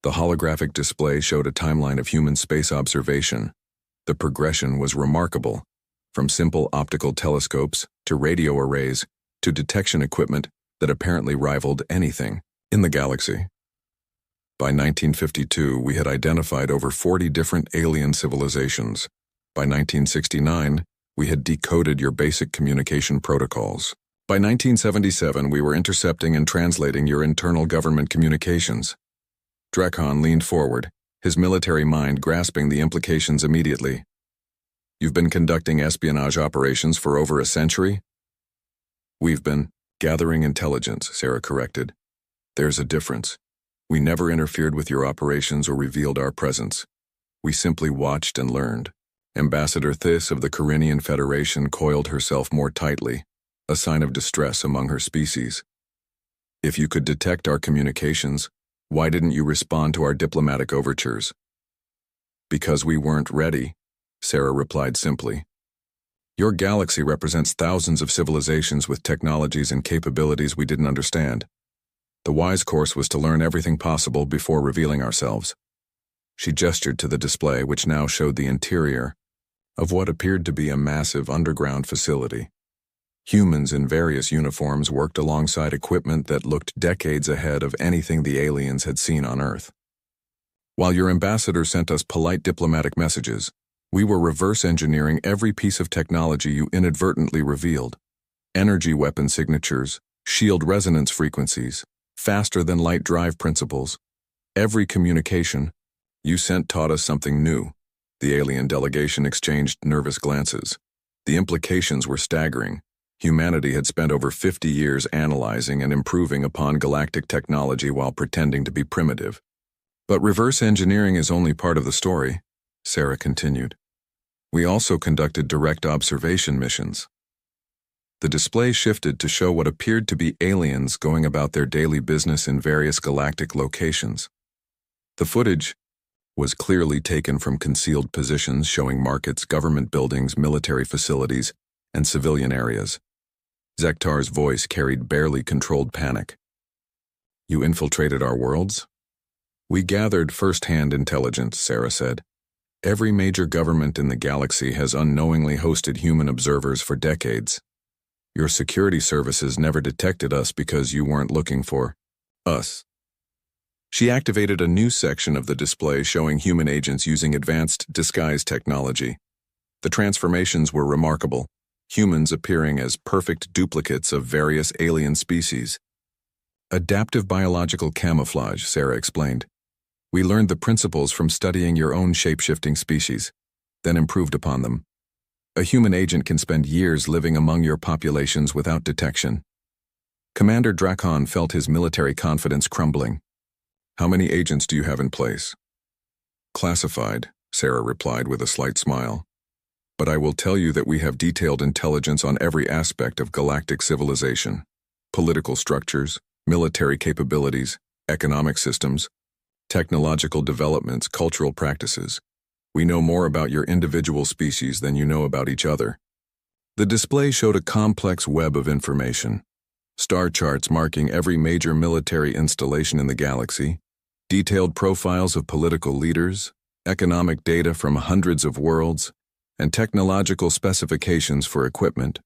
The holographic display showed a timeline of human space observation. The progression was remarkable, from simple optical telescopes to radio arrays to detection equipment that apparently rivaled anything in the galaxy. By 1952, we had identified over 40 different alien civilizations. By 1969, we had decoded your basic communication protocols. By 1977, we were intercepting and translating your internal government communications. Drakon leaned forward, his military mind grasping the implications immediately. You've been conducting espionage operations for over a century? We've been gathering intelligence, Sarah corrected. There's a difference. We never interfered with your operations or revealed our presence. We simply watched and learned. Ambassador Thys of the Carinian Federation coiled herself more tightly, a sign of distress among her species. If you could detect our communications, why didn't you respond to our diplomatic overtures? Because we weren't ready, Sarah replied simply. Your galaxy represents thousands of civilizations with technologies and capabilities we didn't understand. The wise course was to learn everything possible before revealing ourselves. She gestured to the display, which now showed the interior of what appeared to be a massive underground facility. Humans in various uniforms worked alongside equipment that looked decades ahead of anything the aliens had seen on Earth. While your ambassador sent us polite diplomatic messages, we were reverse engineering every piece of technology you inadvertently revealed. Energy weapon signatures, shield resonance frequencies, faster-than-light drive principles. Every communication you sent taught us something new. The alien delegation exchanged nervous glances. The implications were staggering. Humanity had spent over 50 years analyzing and improving upon galactic technology while pretending to be primitive. But reverse engineering is only part of the story, Sarah continued. We also conducted direct observation missions. The display shifted to show what appeared to be aliens going about their daily business in various galactic locations. The footage was clearly taken from concealed positions showing markets, government buildings, military facilities, and civilian areas. Zektar's voice carried barely controlled panic. You infiltrated our worlds? We gathered first-hand intelligence, Sarah said. Every major government in the galaxy has unknowingly hosted human observers for decades. Your security services never detected us because you weren't looking for us. She activated a new section of the display showing human agents using advanced disguise technology. The transformations were remarkable, humans appearing as perfect duplicates of various alien species. Adaptive biological camouflage, Sarah explained. We learned the principles from studying your own shape-shifting species, then improved upon them. A human agent can spend years living among your populations without detection. Commander Drakon felt his military confidence crumbling. How many agents do you have in place? Classified, Sarah replied with a slight smile. But I will tell you that we have detailed intelligence on every aspect of galactic civilization. Political structures, military capabilities, economic systems, technological developments, cultural practices. We know more about your individual species than you know about each other. The display showed a complex web of information. Star charts marking every major military installation in the galaxy, detailed profiles of political leaders, economic data from hundreds of worlds, and technological specifications for equipment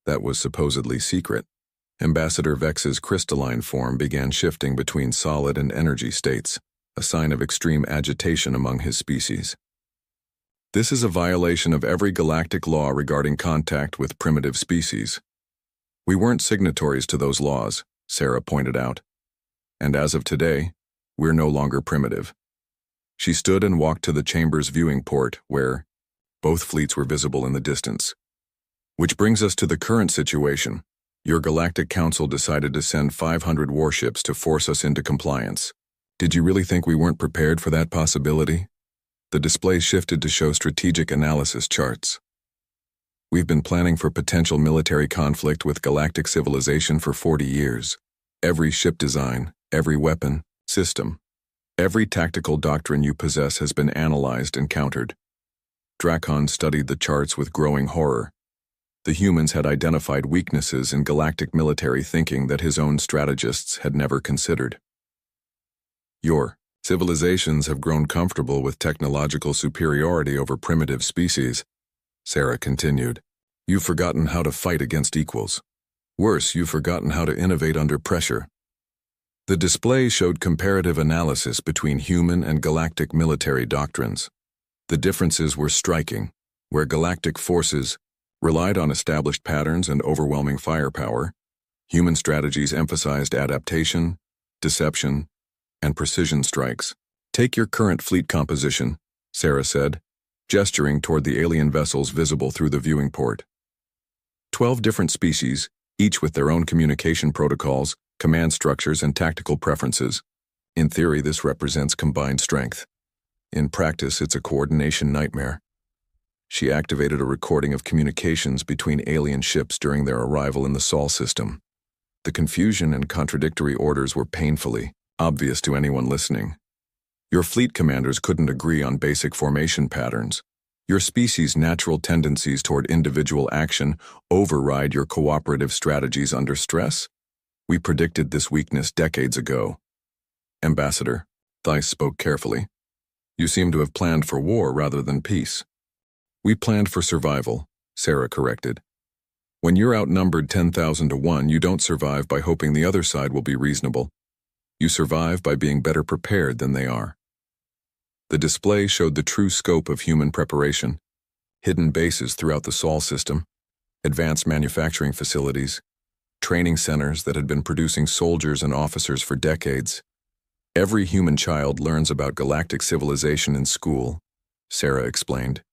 that was supposedly secret. Ambassador Vex's crystalline form began shifting between solid and energy states, a sign of extreme agitation among his species. This is a violation of every galactic law regarding contact with primitive species. We weren't signatories to those laws, Sarah pointed out. And as of today, we're no longer primitive. She stood and walked to the chamber's viewing port, where both fleets were visible in the distance. Which brings us to the current situation. Your Galactic Council decided to send 500 warships to force us into compliance. Did you really think we weren't prepared for that possibility? The display shifted to show strategic analysis charts. We've been planning for potential military conflict with galactic civilization for 40 years. Every ship design, every weapon, system, every tactical doctrine you possess has been analyzed and countered. Drakon studied the charts with growing horror. The humans had identified weaknesses in galactic military thinking that his own strategists had never considered. Your civilizations have grown comfortable with technological superiority over primitive species, Sarah continued. You've forgotten how to fight against equals. Worse, you've forgotten how to innovate under pressure. The display showed comparative analysis between human and galactic military doctrines. The differences were striking, where galactic forces relied on established patterns and overwhelming firepower. Human strategies emphasized adaptation, deception, and precision strikes. "Take your current fleet composition," Sarah said, gesturing toward the alien vessels visible through the viewing port. 12 different species, each with their own communication protocols, command structures, and tactical preferences. In theory, this represents combined strength. In practice, it's a coordination nightmare. She activated a recording of communications between alien ships during their arrival in the Sol system. The confusion and contradictory orders were painfully obvious to anyone listening. Your fleet commanders couldn't agree on basic formation patterns. Your species' natural tendencies toward individual action override your cooperative strategies under stress. We predicted this weakness decades ago. Ambassador, Theiss spoke carefully. You seem to have planned for war rather than peace. We planned for survival, Sarah corrected. When you're outnumbered 10,000 to 1, you don't survive by hoping the other side will be reasonable. You survive by being better prepared than they are. The display showed the true scope of human preparation: hidden bases throughout the Sol system, advanced manufacturing facilities, training centers that had been producing soldiers and officers for decades. Every human child learns about galactic civilization in school, Sarah explained.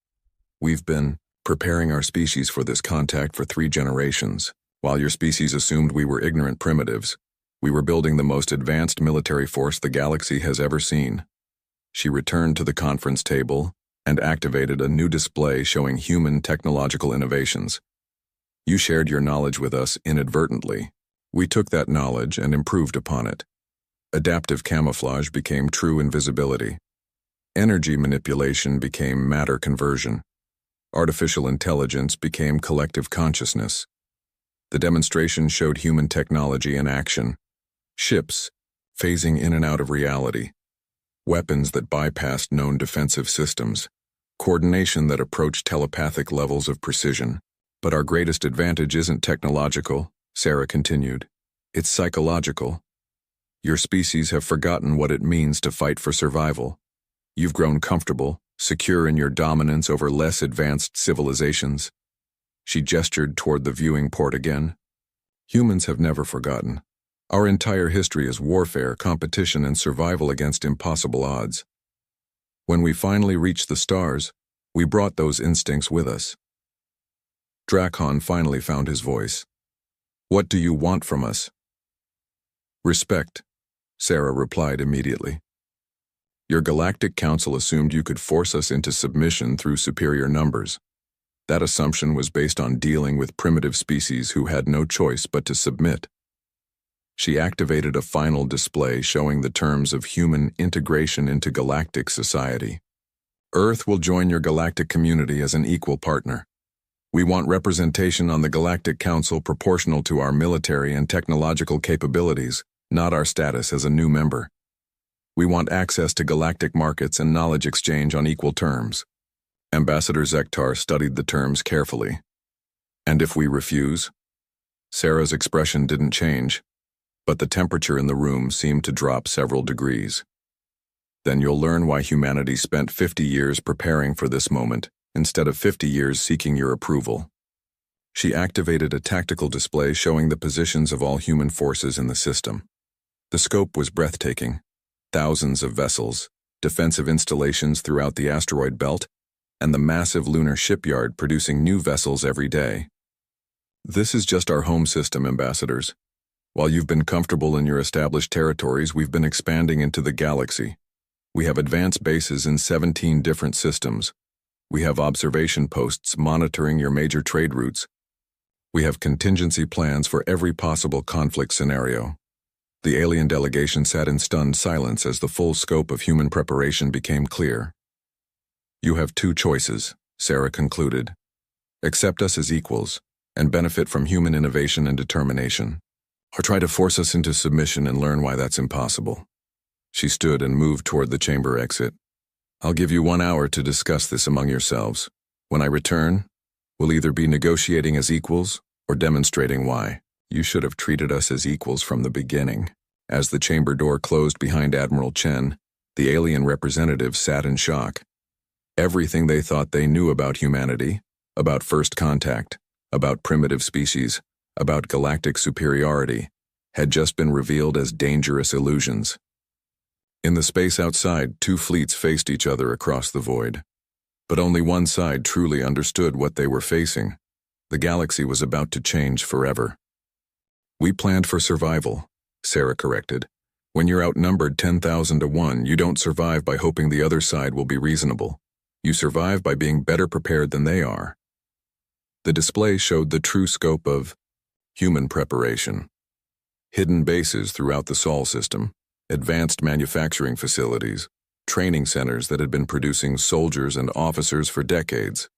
We've been preparing our species for this contact for 3 generations. While your species assumed we were ignorant primitives, we were building the most advanced military force the galaxy has ever seen. She returned to the conference table and activated a new display showing human technological innovations. You shared your knowledge with us inadvertently. We took that knowledge and improved upon it. Adaptive camouflage became true invisibility. Energy manipulation became matter conversion. Artificial intelligence became collective consciousness. The demonstration showed human technology in action. Ships phasing in and out of reality. Weapons that bypassed known defensive systems. Coordination that approached telepathic levels of precision. But our greatest advantage isn't technological, Sarah continued. It's psychological. Your species have forgotten what it means to fight for survival. You've grown comfortable, secure in your dominance over less advanced civilizations. She gestured toward the viewing port again. Humans have never forgotten. Our entire history is warfare, competition, and survival against impossible odds. When we finally reached the stars, we brought those instincts with us. Drakon finally found his voice. What do you want from us? Respect, Sarah replied immediately. Your Galactic Council assumed you could force us into submission through superior numbers. That assumption was based on dealing with primitive species who had no choice but to submit. She activated a final display showing the terms of human integration into galactic society. Earth will join your galactic community as an equal partner. We want representation on the Galactic Council proportional to our military and technological capabilities, not our status as a new member. We want access to galactic markets and knowledge exchange on equal terms. Ambassador Zektar studied the terms carefully. And if we refuse? Sarah's expression didn't change, but the temperature in the room seemed to drop several degrees. Then you'll learn why humanity spent 50 years preparing for this moment, instead of 50 years seeking your approval. She activated a tactical display showing the positions of all human forces in the system. The scope was breathtaking. Thousands of vessels, defensive installations throughout the asteroid belt, and the massive lunar shipyard producing new vessels every day. This is just our home system, ambassadors. While you've been comfortable in your established territories, we've been expanding into the galaxy. We have advanced bases in 17 different systems. We have observation posts monitoring your major trade routes. We have contingency plans for every possible conflict scenario. The alien delegation sat in stunned silence as the full scope of human preparation became clear. You have 2 choices, Sarah concluded. Accept us as equals and benefit from human innovation and determination, or try to force us into submission and learn why that's impossible. She stood and moved toward the chamber exit. I'll give you 1 hour to discuss this among yourselves. When I return, we'll either be negotiating as equals or demonstrating why. You should have treated us as equals from the beginning. As the chamber door closed behind Admiral Chen, the alien representatives sat in shock. Everything they thought they knew about humanity, about first contact, about primitive species, about galactic superiority, had just been revealed as dangerous illusions. In the space outside, two fleets faced each other across the void. But only one side truly understood what they were facing. The galaxy was about to change forever. "We planned for survival," Sarah corrected. "When you're outnumbered 10,000 to 1, you don't survive by hoping the other side will be reasonable. You survive by being better prepared than they are." The display showed the true scope of human preparation. Hidden bases throughout the Sol system, advanced manufacturing facilities, training centers that had been producing soldiers and officers for decades.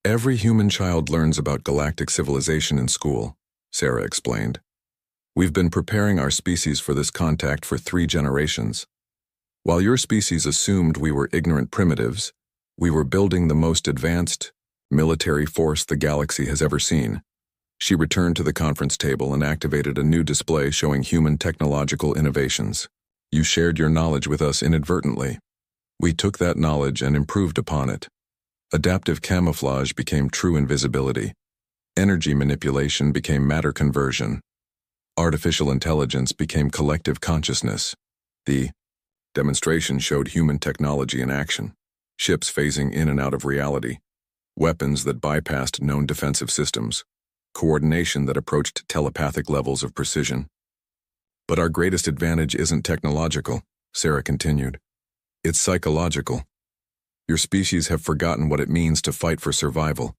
"Every human child learns about galactic civilization in school," Sarah explained. "We've been preparing our species for this contact for 3 generations. While your species assumed we were ignorant primitives, we were building the most advanced military force the galaxy has ever seen." She returned to the conference table and activated a new display showing human technological innovations. "You shared your knowledge with us inadvertently. We took that knowledge and improved upon it. Adaptive camouflage became true invisibility. Energy manipulation became matter conversion. Artificial intelligence became collective consciousness." The demonstration showed human technology in action. Ships phasing in and out of reality. Weapons that bypassed known defensive systems. Coordination that approached telepathic levels of precision. "But our greatest advantage isn't technological," Sarah continued. "It's psychological. Your species have forgotten what it means to fight for survival.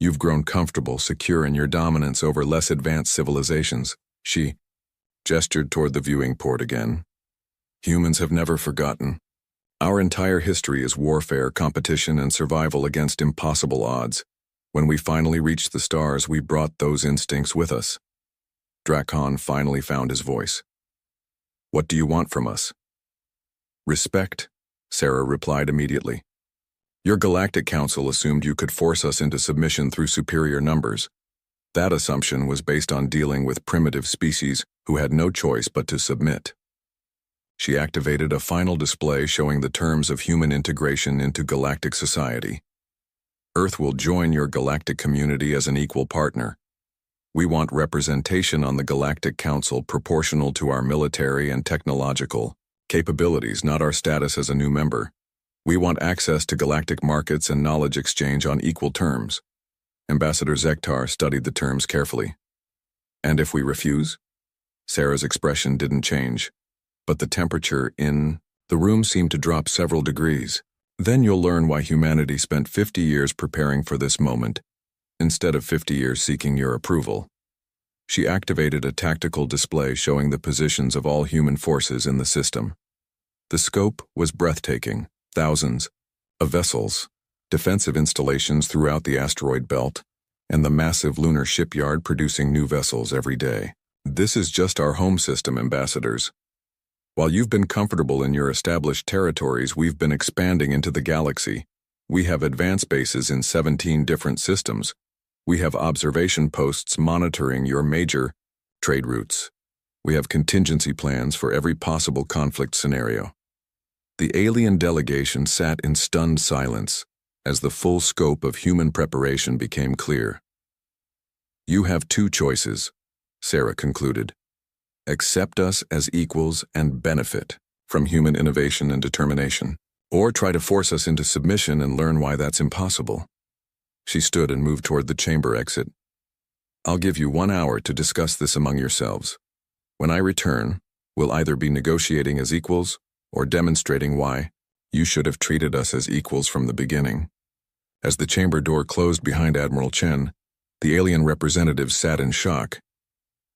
You've grown comfortable, secure in your dominance over less advanced civilizations." She gestured toward the viewing port again. "Humans have never forgotten. Our entire history is warfare, competition, and survival against impossible odds. When we finally reached the stars, we brought those instincts with us." Drakon finally found his voice. "What do you want from us?" "Respect," Sarah replied immediately. "Your Galactic Council assumed you could force us into submission through superior numbers. That assumption was based on dealing with primitive species who had no choice but to submit." She activated a final display showing the terms of human integration into galactic society. "Earth will join your galactic community as an equal partner. We want representation on the Galactic Council proportional to our military and technological capabilities, not our status as a new member. We want access to galactic markets and knowledge exchange on equal terms." Ambassador Zektar studied the terms carefully. "And if we refuse?" Sarah's expression didn't change, but the temperature in the room seemed to drop several degrees. "Then you'll learn why humanity spent 50 years preparing for this moment, instead of 50 years seeking your approval." She activated a tactical display showing the positions of all human forces in the system. The scope was breathtaking. Thousands of vessels, defensive installations throughout the asteroid belt, and the massive lunar shipyard producing new vessels every day. "This is just our home system, ambassadors. While you've been comfortable in your established territories, we've been expanding into the galaxy. We have advanced bases in 17 different systems. We have observation posts monitoring your major trade routes. We have contingency plans for every possible conflict scenario." The alien delegation sat in stunned silence as the full scope of human preparation became clear. "You have 2 choices," Sarah concluded. "Accept us as equals and benefit from human innovation and determination, or try to force us into submission and learn why that's impossible." She stood and moved toward the chamber exit. "I'll give you 1 hour to discuss this among yourselves. When I return, we'll either be negotiating as equals or demonstrating why you should have treated us as equals from the beginning." As the chamber door closed behind Admiral Chen, the alien representatives sat in shock.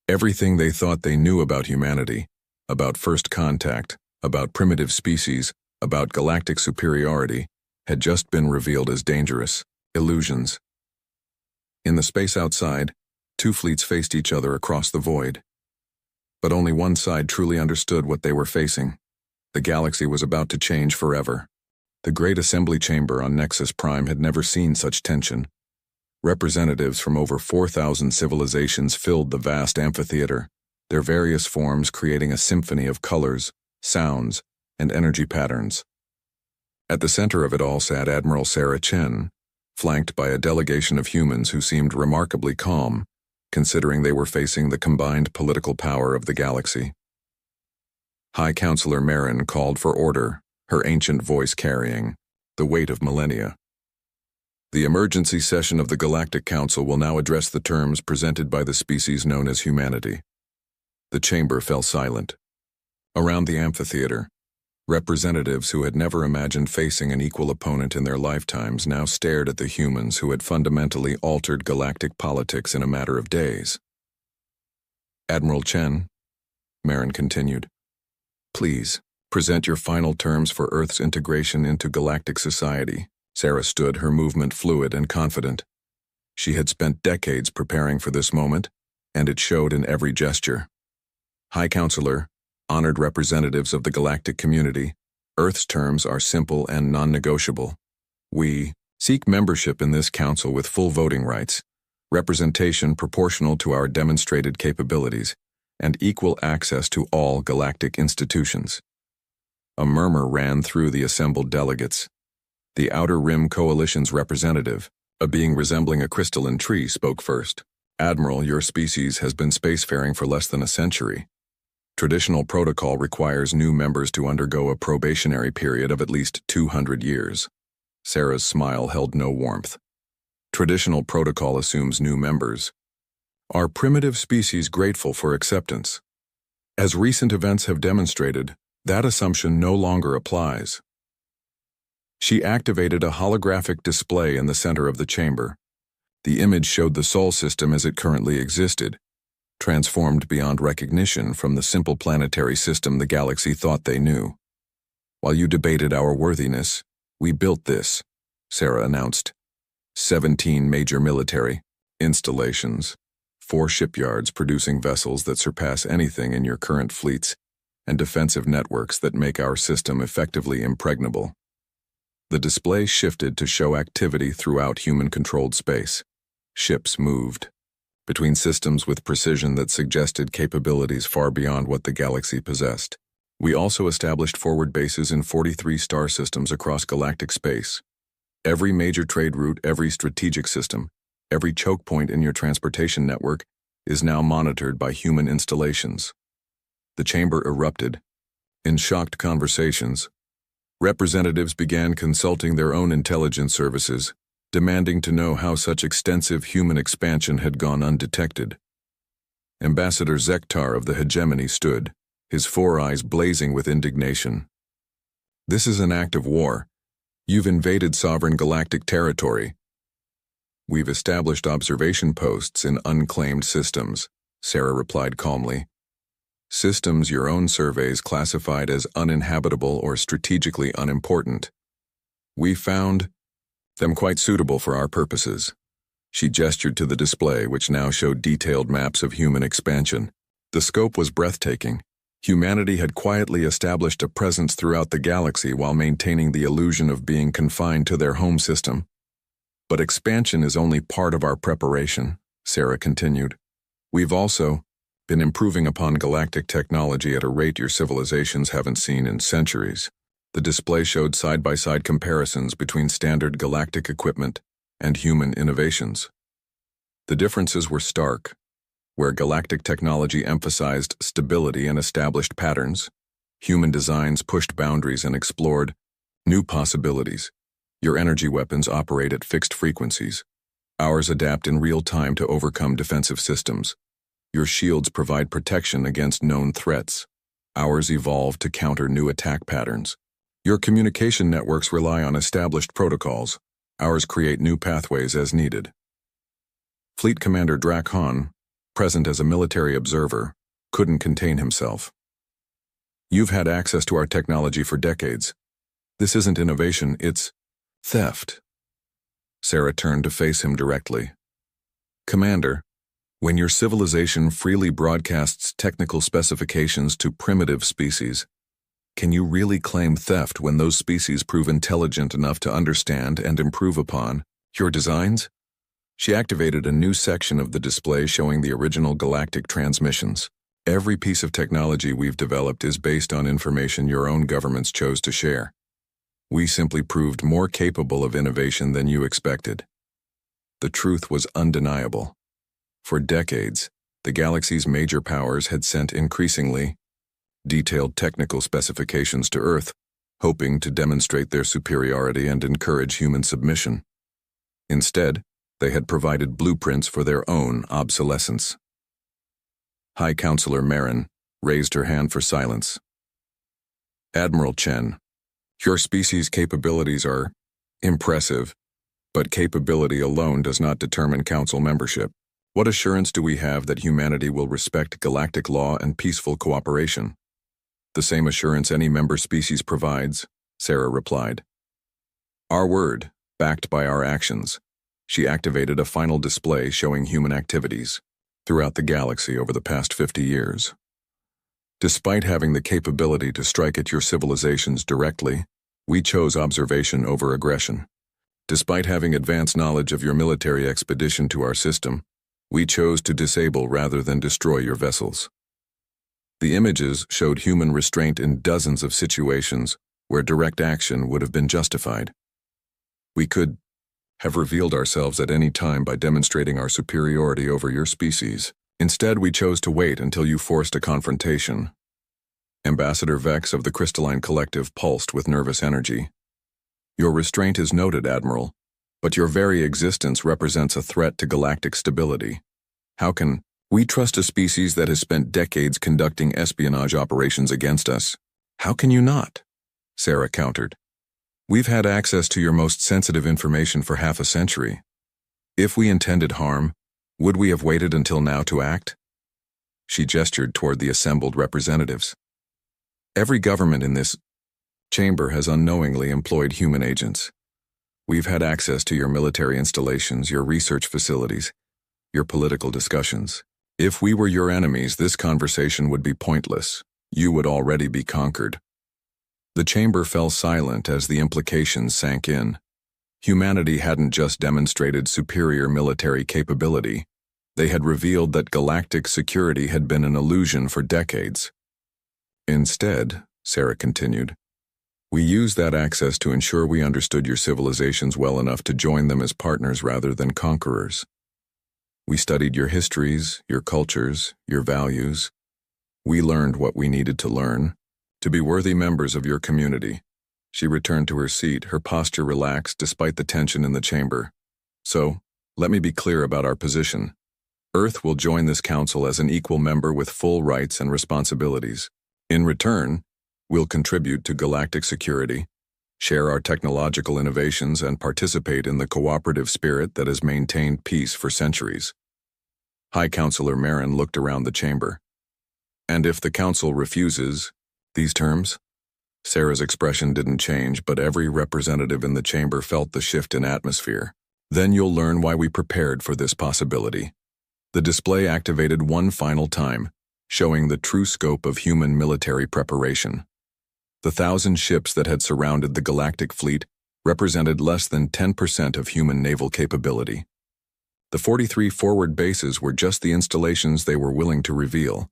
Everything they thought they knew about humanity, about first contact, about primitive species, about galactic superiority, had just been revealed as dangerous illusions. In the space outside, 2 fleets faced each other across the void. But only one side truly understood what they were facing. The galaxy was about to change forever. The great assembly chamber on Nexus Prime had never seen such tension. Representatives from over 4,000 civilizations filled the vast amphitheater, their various forms creating a symphony of colors, sounds, and energy patterns. At the center of it all sat Admiral Sarah Chen, flanked by a delegation of humans who seemed remarkably calm, considering they were facing the combined political power of the galaxy. High Counselor Marin called for order, her ancient voice carrying the weight of millennia. The emergency session of the Galactic Council will now address the terms presented by the species known as humanity. The chamber fell silent. Around the amphitheater, representatives who had never imagined facing an equal opponent in their lifetimes now stared at the humans who had fundamentally altered galactic politics in a matter of days. Admiral Chen, Marin continued, please, present your final terms for Earth's integration into galactic society. Sarah stood, her movement fluid and confident. She had spent decades preparing for this moment, and it showed in every gesture. High Counselor, honored representatives of the galactic community, Earth's terms are simple and non-negotiable. We seek membership in this council with full voting rights, representation proportional to our demonstrated capabilities, and equal access to all galactic institutions. A murmur ran through the assembled delegates. The Outer Rim Coalition's representative, a being resembling a crystalline tree, spoke first. Admiral, your species has been spacefaring for less than a century. Traditional protocol requires new members to undergo a probationary period of at least 200 years. Sarah's smile held no warmth. Traditional protocol assumes new members. Are primitive species grateful for acceptance? As recent events have demonstrated, that assumption no longer applies. She activated a holographic display in the center of the chamber. The image showed the Sol system as it currently existed, transformed beyond recognition from the simple planetary system the galaxy thought they knew. While you debated our worthiness, we built this, Sarah announced. 17 major military installations, 4 shipyards producing vessels that surpass anything in your current fleets, and defensive networks that make our system effectively impregnable. The display shifted to show activity throughout human-controlled space. Ships moved between systems with precision that suggested capabilities far beyond what the galaxy possessed. We also established forward bases in 43 star systems across galactic space. Every major trade route, every strategic system, every choke point in your transportation network is now monitored by human installations. The chamber erupted. In shocked conversations, representatives began consulting their own intelligence services, demanding to know how such extensive human expansion had gone undetected. Ambassador Zektar of the Hegemony stood, his 4 eyes blazing with indignation. This is an act of war. You've invaded sovereign galactic territory. We've established observation posts in unclaimed systems, Sarah replied calmly. Systems your own surveys classified as uninhabitable or strategically unimportant. We found them quite suitable for our purposes. She gestured to the display, which now showed detailed maps of human expansion. The scope was breathtaking. Humanity had quietly established a presence throughout the galaxy while maintaining the illusion of being confined to their home system. But expansion is only part of our preparation, Sarah continued. We've also been improving upon galactic technology at a rate your civilizations haven't seen in centuries. The display showed side-by-side comparisons between standard galactic equipment and human innovations. The differences were stark. Where galactic technology emphasized stability and established patterns, human designs pushed boundaries and explored new possibilities. Your energy weapons operate at fixed frequencies. Ours adapt in real time to overcome defensive systems. Your shields provide protection against known threats. Ours evolve to counter new attack patterns. Your communication networks rely on established protocols. Ours create new pathways as needed. Fleet Commander Drak Han, present as a military observer, couldn't contain himself. You've had access to our technology for decades. This isn't innovation, it's theft. Sarah turned to face him directly. Commander, when your civilization freely broadcasts technical specifications to primitive species, can you really claim theft when those species prove intelligent enough to understand and improve upon your designs? She activated a new section of the display showing the original galactic transmissions. Every piece of technology we've developed is based on information your own governments chose to share. We simply proved more capable of innovation than you expected. The truth was undeniable. For decades, the galaxy's major powers had sent increasingly detailed technical specifications to Earth, hoping to demonstrate their superiority and encourage human submission. Instead, they had provided blueprints for their own obsolescence. High Counselor Marin raised her hand for silence. Admiral Chen, your species' capabilities are impressive, but capability alone does not determine Council membership. What assurance do we have that humanity will respect galactic law and peaceful cooperation? The same assurance any member species provides, Sarah replied. Our word, backed by our actions. She activated a final display showing human activities throughout the galaxy over the past 50 years. Despite having the capability to strike at your civilizations directly, we chose observation over aggression. Despite having advanced knowledge of your military expedition to our system, we chose to disable rather than destroy your vessels. The images showed human restraint in dozens of situations where direct action would have been justified. We could have revealed ourselves at any time by demonstrating our superiority over your species. Instead, we chose to wait until you forced a confrontation. Ambassador Vex of the Crystalline Collective pulsed with nervous energy. Your restraint is noted, Admiral, but your very existence represents a threat to galactic stability. How can we trust a species that has spent decades conducting espionage operations against us? How can you not? Sarah countered. We've had access to your most sensitive information for half a century. If we intended harm, would we have waited until now to act? She gestured toward the assembled representatives. Every government in this chamber has unknowingly employed human agents. We've had access to your military installations, your research facilities, your political discussions. If we were your enemies, this conversation would be pointless. You would already be conquered. The chamber fell silent as the implications sank in. Humanity hadn't just demonstrated superior military capability. They had revealed that galactic security had been an illusion for decades. Instead, Sarah continued, we used that access to ensure we understood your civilizations well enough to join them as partners rather than conquerors. We studied your histories, your cultures, your values. We learned what we needed to learn, to be worthy members of your community. She returned to her seat, her posture relaxed despite the tension in the chamber. So, let me be clear about our position. Earth will join this council as an equal member with full rights and responsibilities. In return, we'll contribute to galactic security, share our technological innovations, and participate in the cooperative spirit that has maintained peace for centuries. High Counselor Marin looked around the chamber. And if the council refuses these terms? Sarah's expression didn't change, but every representative in the chamber felt the shift in atmosphere. Then you'll learn why we prepared for this possibility. The display activated one final time, showing the true scope of human military preparation. The 1,000 ships that had surrounded the galactic fleet represented less than 10% of human naval capability. The 43 forward bases were just the installations they were willing to reveal.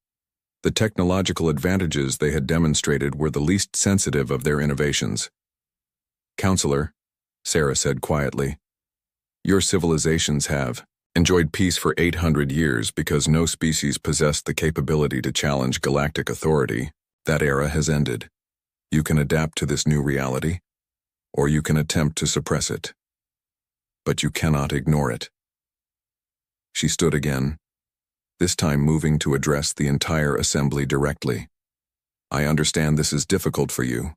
The technological advantages they had demonstrated were the least sensitive of their innovations. Counselor, Sarah said quietly, your civilizations have enjoyed peace for 800 years because no species possessed the capability to challenge galactic authority. That era has ended. You can adapt to this new reality, or you can attempt to suppress it. But you cannot ignore it. She stood again, this time moving to address the entire assembly directly. I understand this is difficult for you.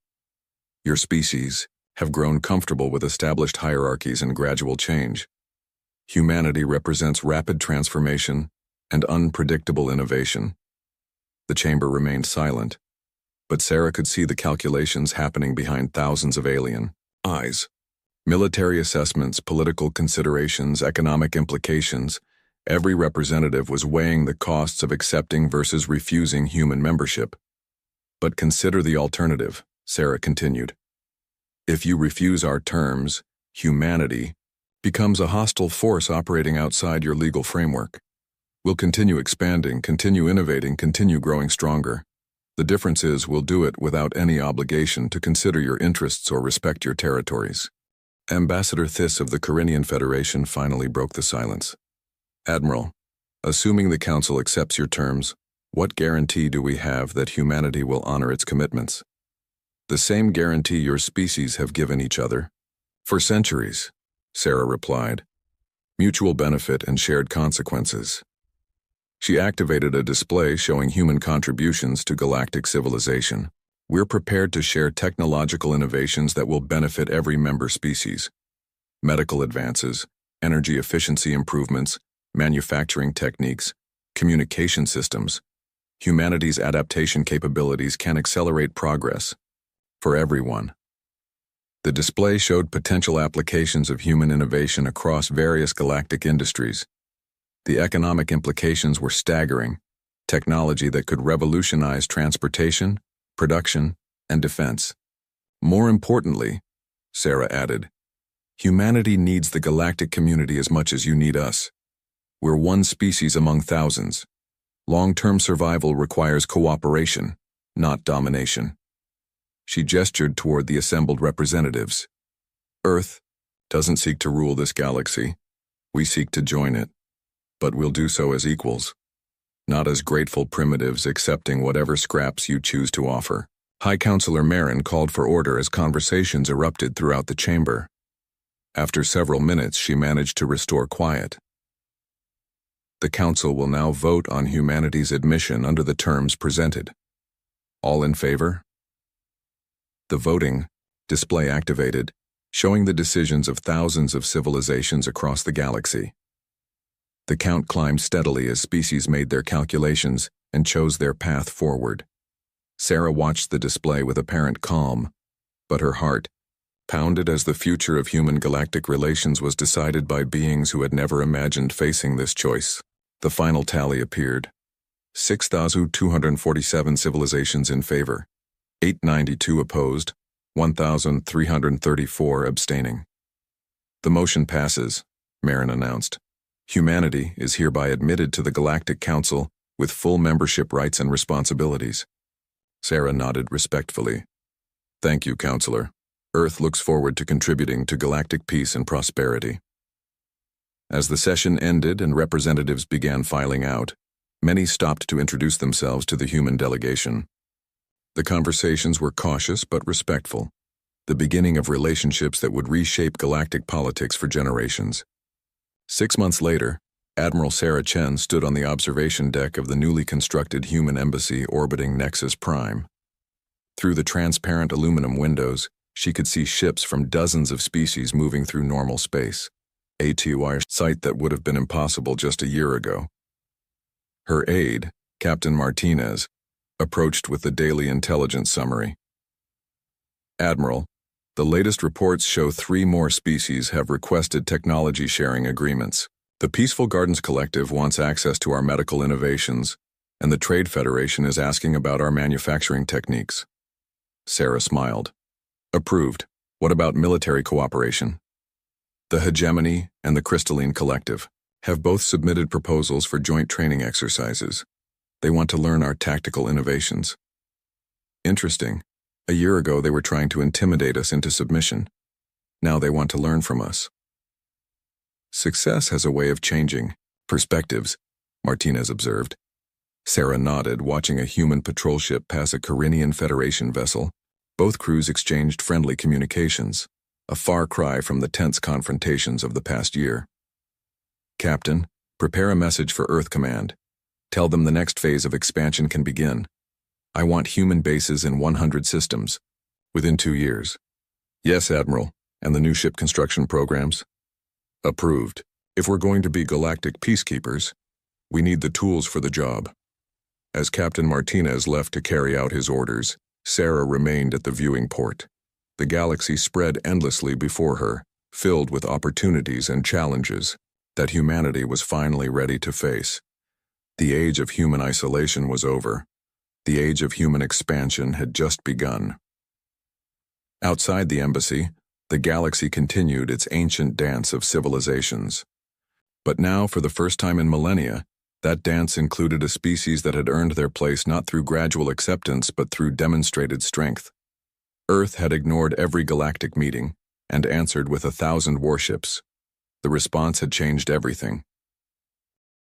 Your species have grown comfortable with established hierarchies and gradual change. Humanity represents rapid transformation and unpredictable innovation. The chamber remained silent, but Sarah could see the calculations happening behind thousands of alien eyes. Military assessments, political considerations, economic implications. Every representative was weighing the costs of accepting versus refusing human membership. But consider the alternative, Sarah continued. If you refuse our terms, humanity becomes a hostile force operating outside your legal framework. We'll continue expanding, continue innovating, continue growing stronger. The difference is we'll do it without any obligation to consider your interests or respect your territories. Ambassador Thys of the Carinian Federation finally broke the silence. Admiral, assuming the Council accepts your terms, what guarantee do we have that humanity will honor its commitments? The same guarantee your species have given each other. For centuries, Sarah replied. Mutual benefit and shared consequences. She activated a display showing human contributions to galactic civilization. We're prepared to share technological innovations that will benefit every member species. Medical advances, energy efficiency improvements, manufacturing techniques, communication systems. Humanity's adaptation capabilities can accelerate progress. For everyone. The display showed potential applications of human innovation across various galactic industries. The economic implications were staggering. Technology that could revolutionize transportation, production, and defense. More importantly, Sarah added, humanity needs the galactic community as much as you need us. We're one species among thousands. Long-term survival requires cooperation, not domination. She gestured toward the assembled representatives. Earth doesn't seek to rule this galaxy. We seek to join it. But we'll do so as equals. Not as grateful primitives accepting whatever scraps you choose to offer. High Counselor Marin called for order as conversations erupted throughout the chamber. After several minutes, she managed to restore quiet. The Council will now vote on humanity's admission under the terms presented. All in favor? The voting display activated, showing the decisions of thousands of civilizations across the galaxy. The count climbed steadily as species made their calculations and chose their path forward. Sarah watched the display with apparent calm, but her heart pounded as the future of human galactic relations was decided by beings who had never imagined facing this choice. The final tally appeared. 6,247 civilizations in favor, 892 opposed, 1,334 abstaining. The motion passes, Marin announced. Humanity is hereby admitted to the Galactic Council with full membership rights and responsibilities. Sarah nodded respectfully. Thank you, Counselor. Earth looks forward to contributing to galactic peace and prosperity. As the session ended and representatives began filing out, many stopped to introduce themselves to the human delegation. The conversations were cautious but respectful, the beginning of relationships that would reshape galactic politics for generations. 6 months later, Admiral Sarah Chen stood on the observation deck of the newly constructed human embassy orbiting Nexus Prime. Through the transparent aluminum windows, she could see ships from dozens of species moving through normal space, a HYF sight that would have been impossible just a year ago. Her aide, Captain Martinez, approached with the daily intelligence summary. Admiral, the latest reports show 3 more species have requested technology sharing agreements. The Peaceful Gardens Collective wants access to our medical innovations, and the Trade Federation is asking about our manufacturing techniques. Sarah smiled. Approved. What about military cooperation? The Hegemony and the Crystalline Collective have both submitted proposals for joint training exercises. They want to learn our tactical innovations. Interesting. A year ago, they were trying to intimidate us into submission. Now they want to learn from us. Success has a way of changing perspectives, Martinez observed. Sarah nodded, watching a human patrol ship pass a Carinian Federation vessel. Both crews exchanged friendly communications, a far cry from the tense confrontations of the past year. Captain, prepare a message for Earth Command. Tell them the next phase of expansion can begin. I want human bases in 100 systems, within 2 years. Yes, Admiral, and the new ship construction programs? Approved. If we're going to be galactic peacekeepers, we need the tools for the job. As Captain Martinez left to carry out his orders, Sarah remained at the viewing port. The galaxy spread endlessly before her, filled with opportunities and challenges that humanity was finally ready to face. The age of human isolation was over. The age of human expansion had just begun. Outside the embassy, the galaxy continued its ancient dance of civilizations. But now, for the first time in millennia, That dance included a species that had earned their place not through gradual acceptance but through demonstrated strength. Earth had ignored every galactic meeting and answered with 1,000 warships. The response had changed everything.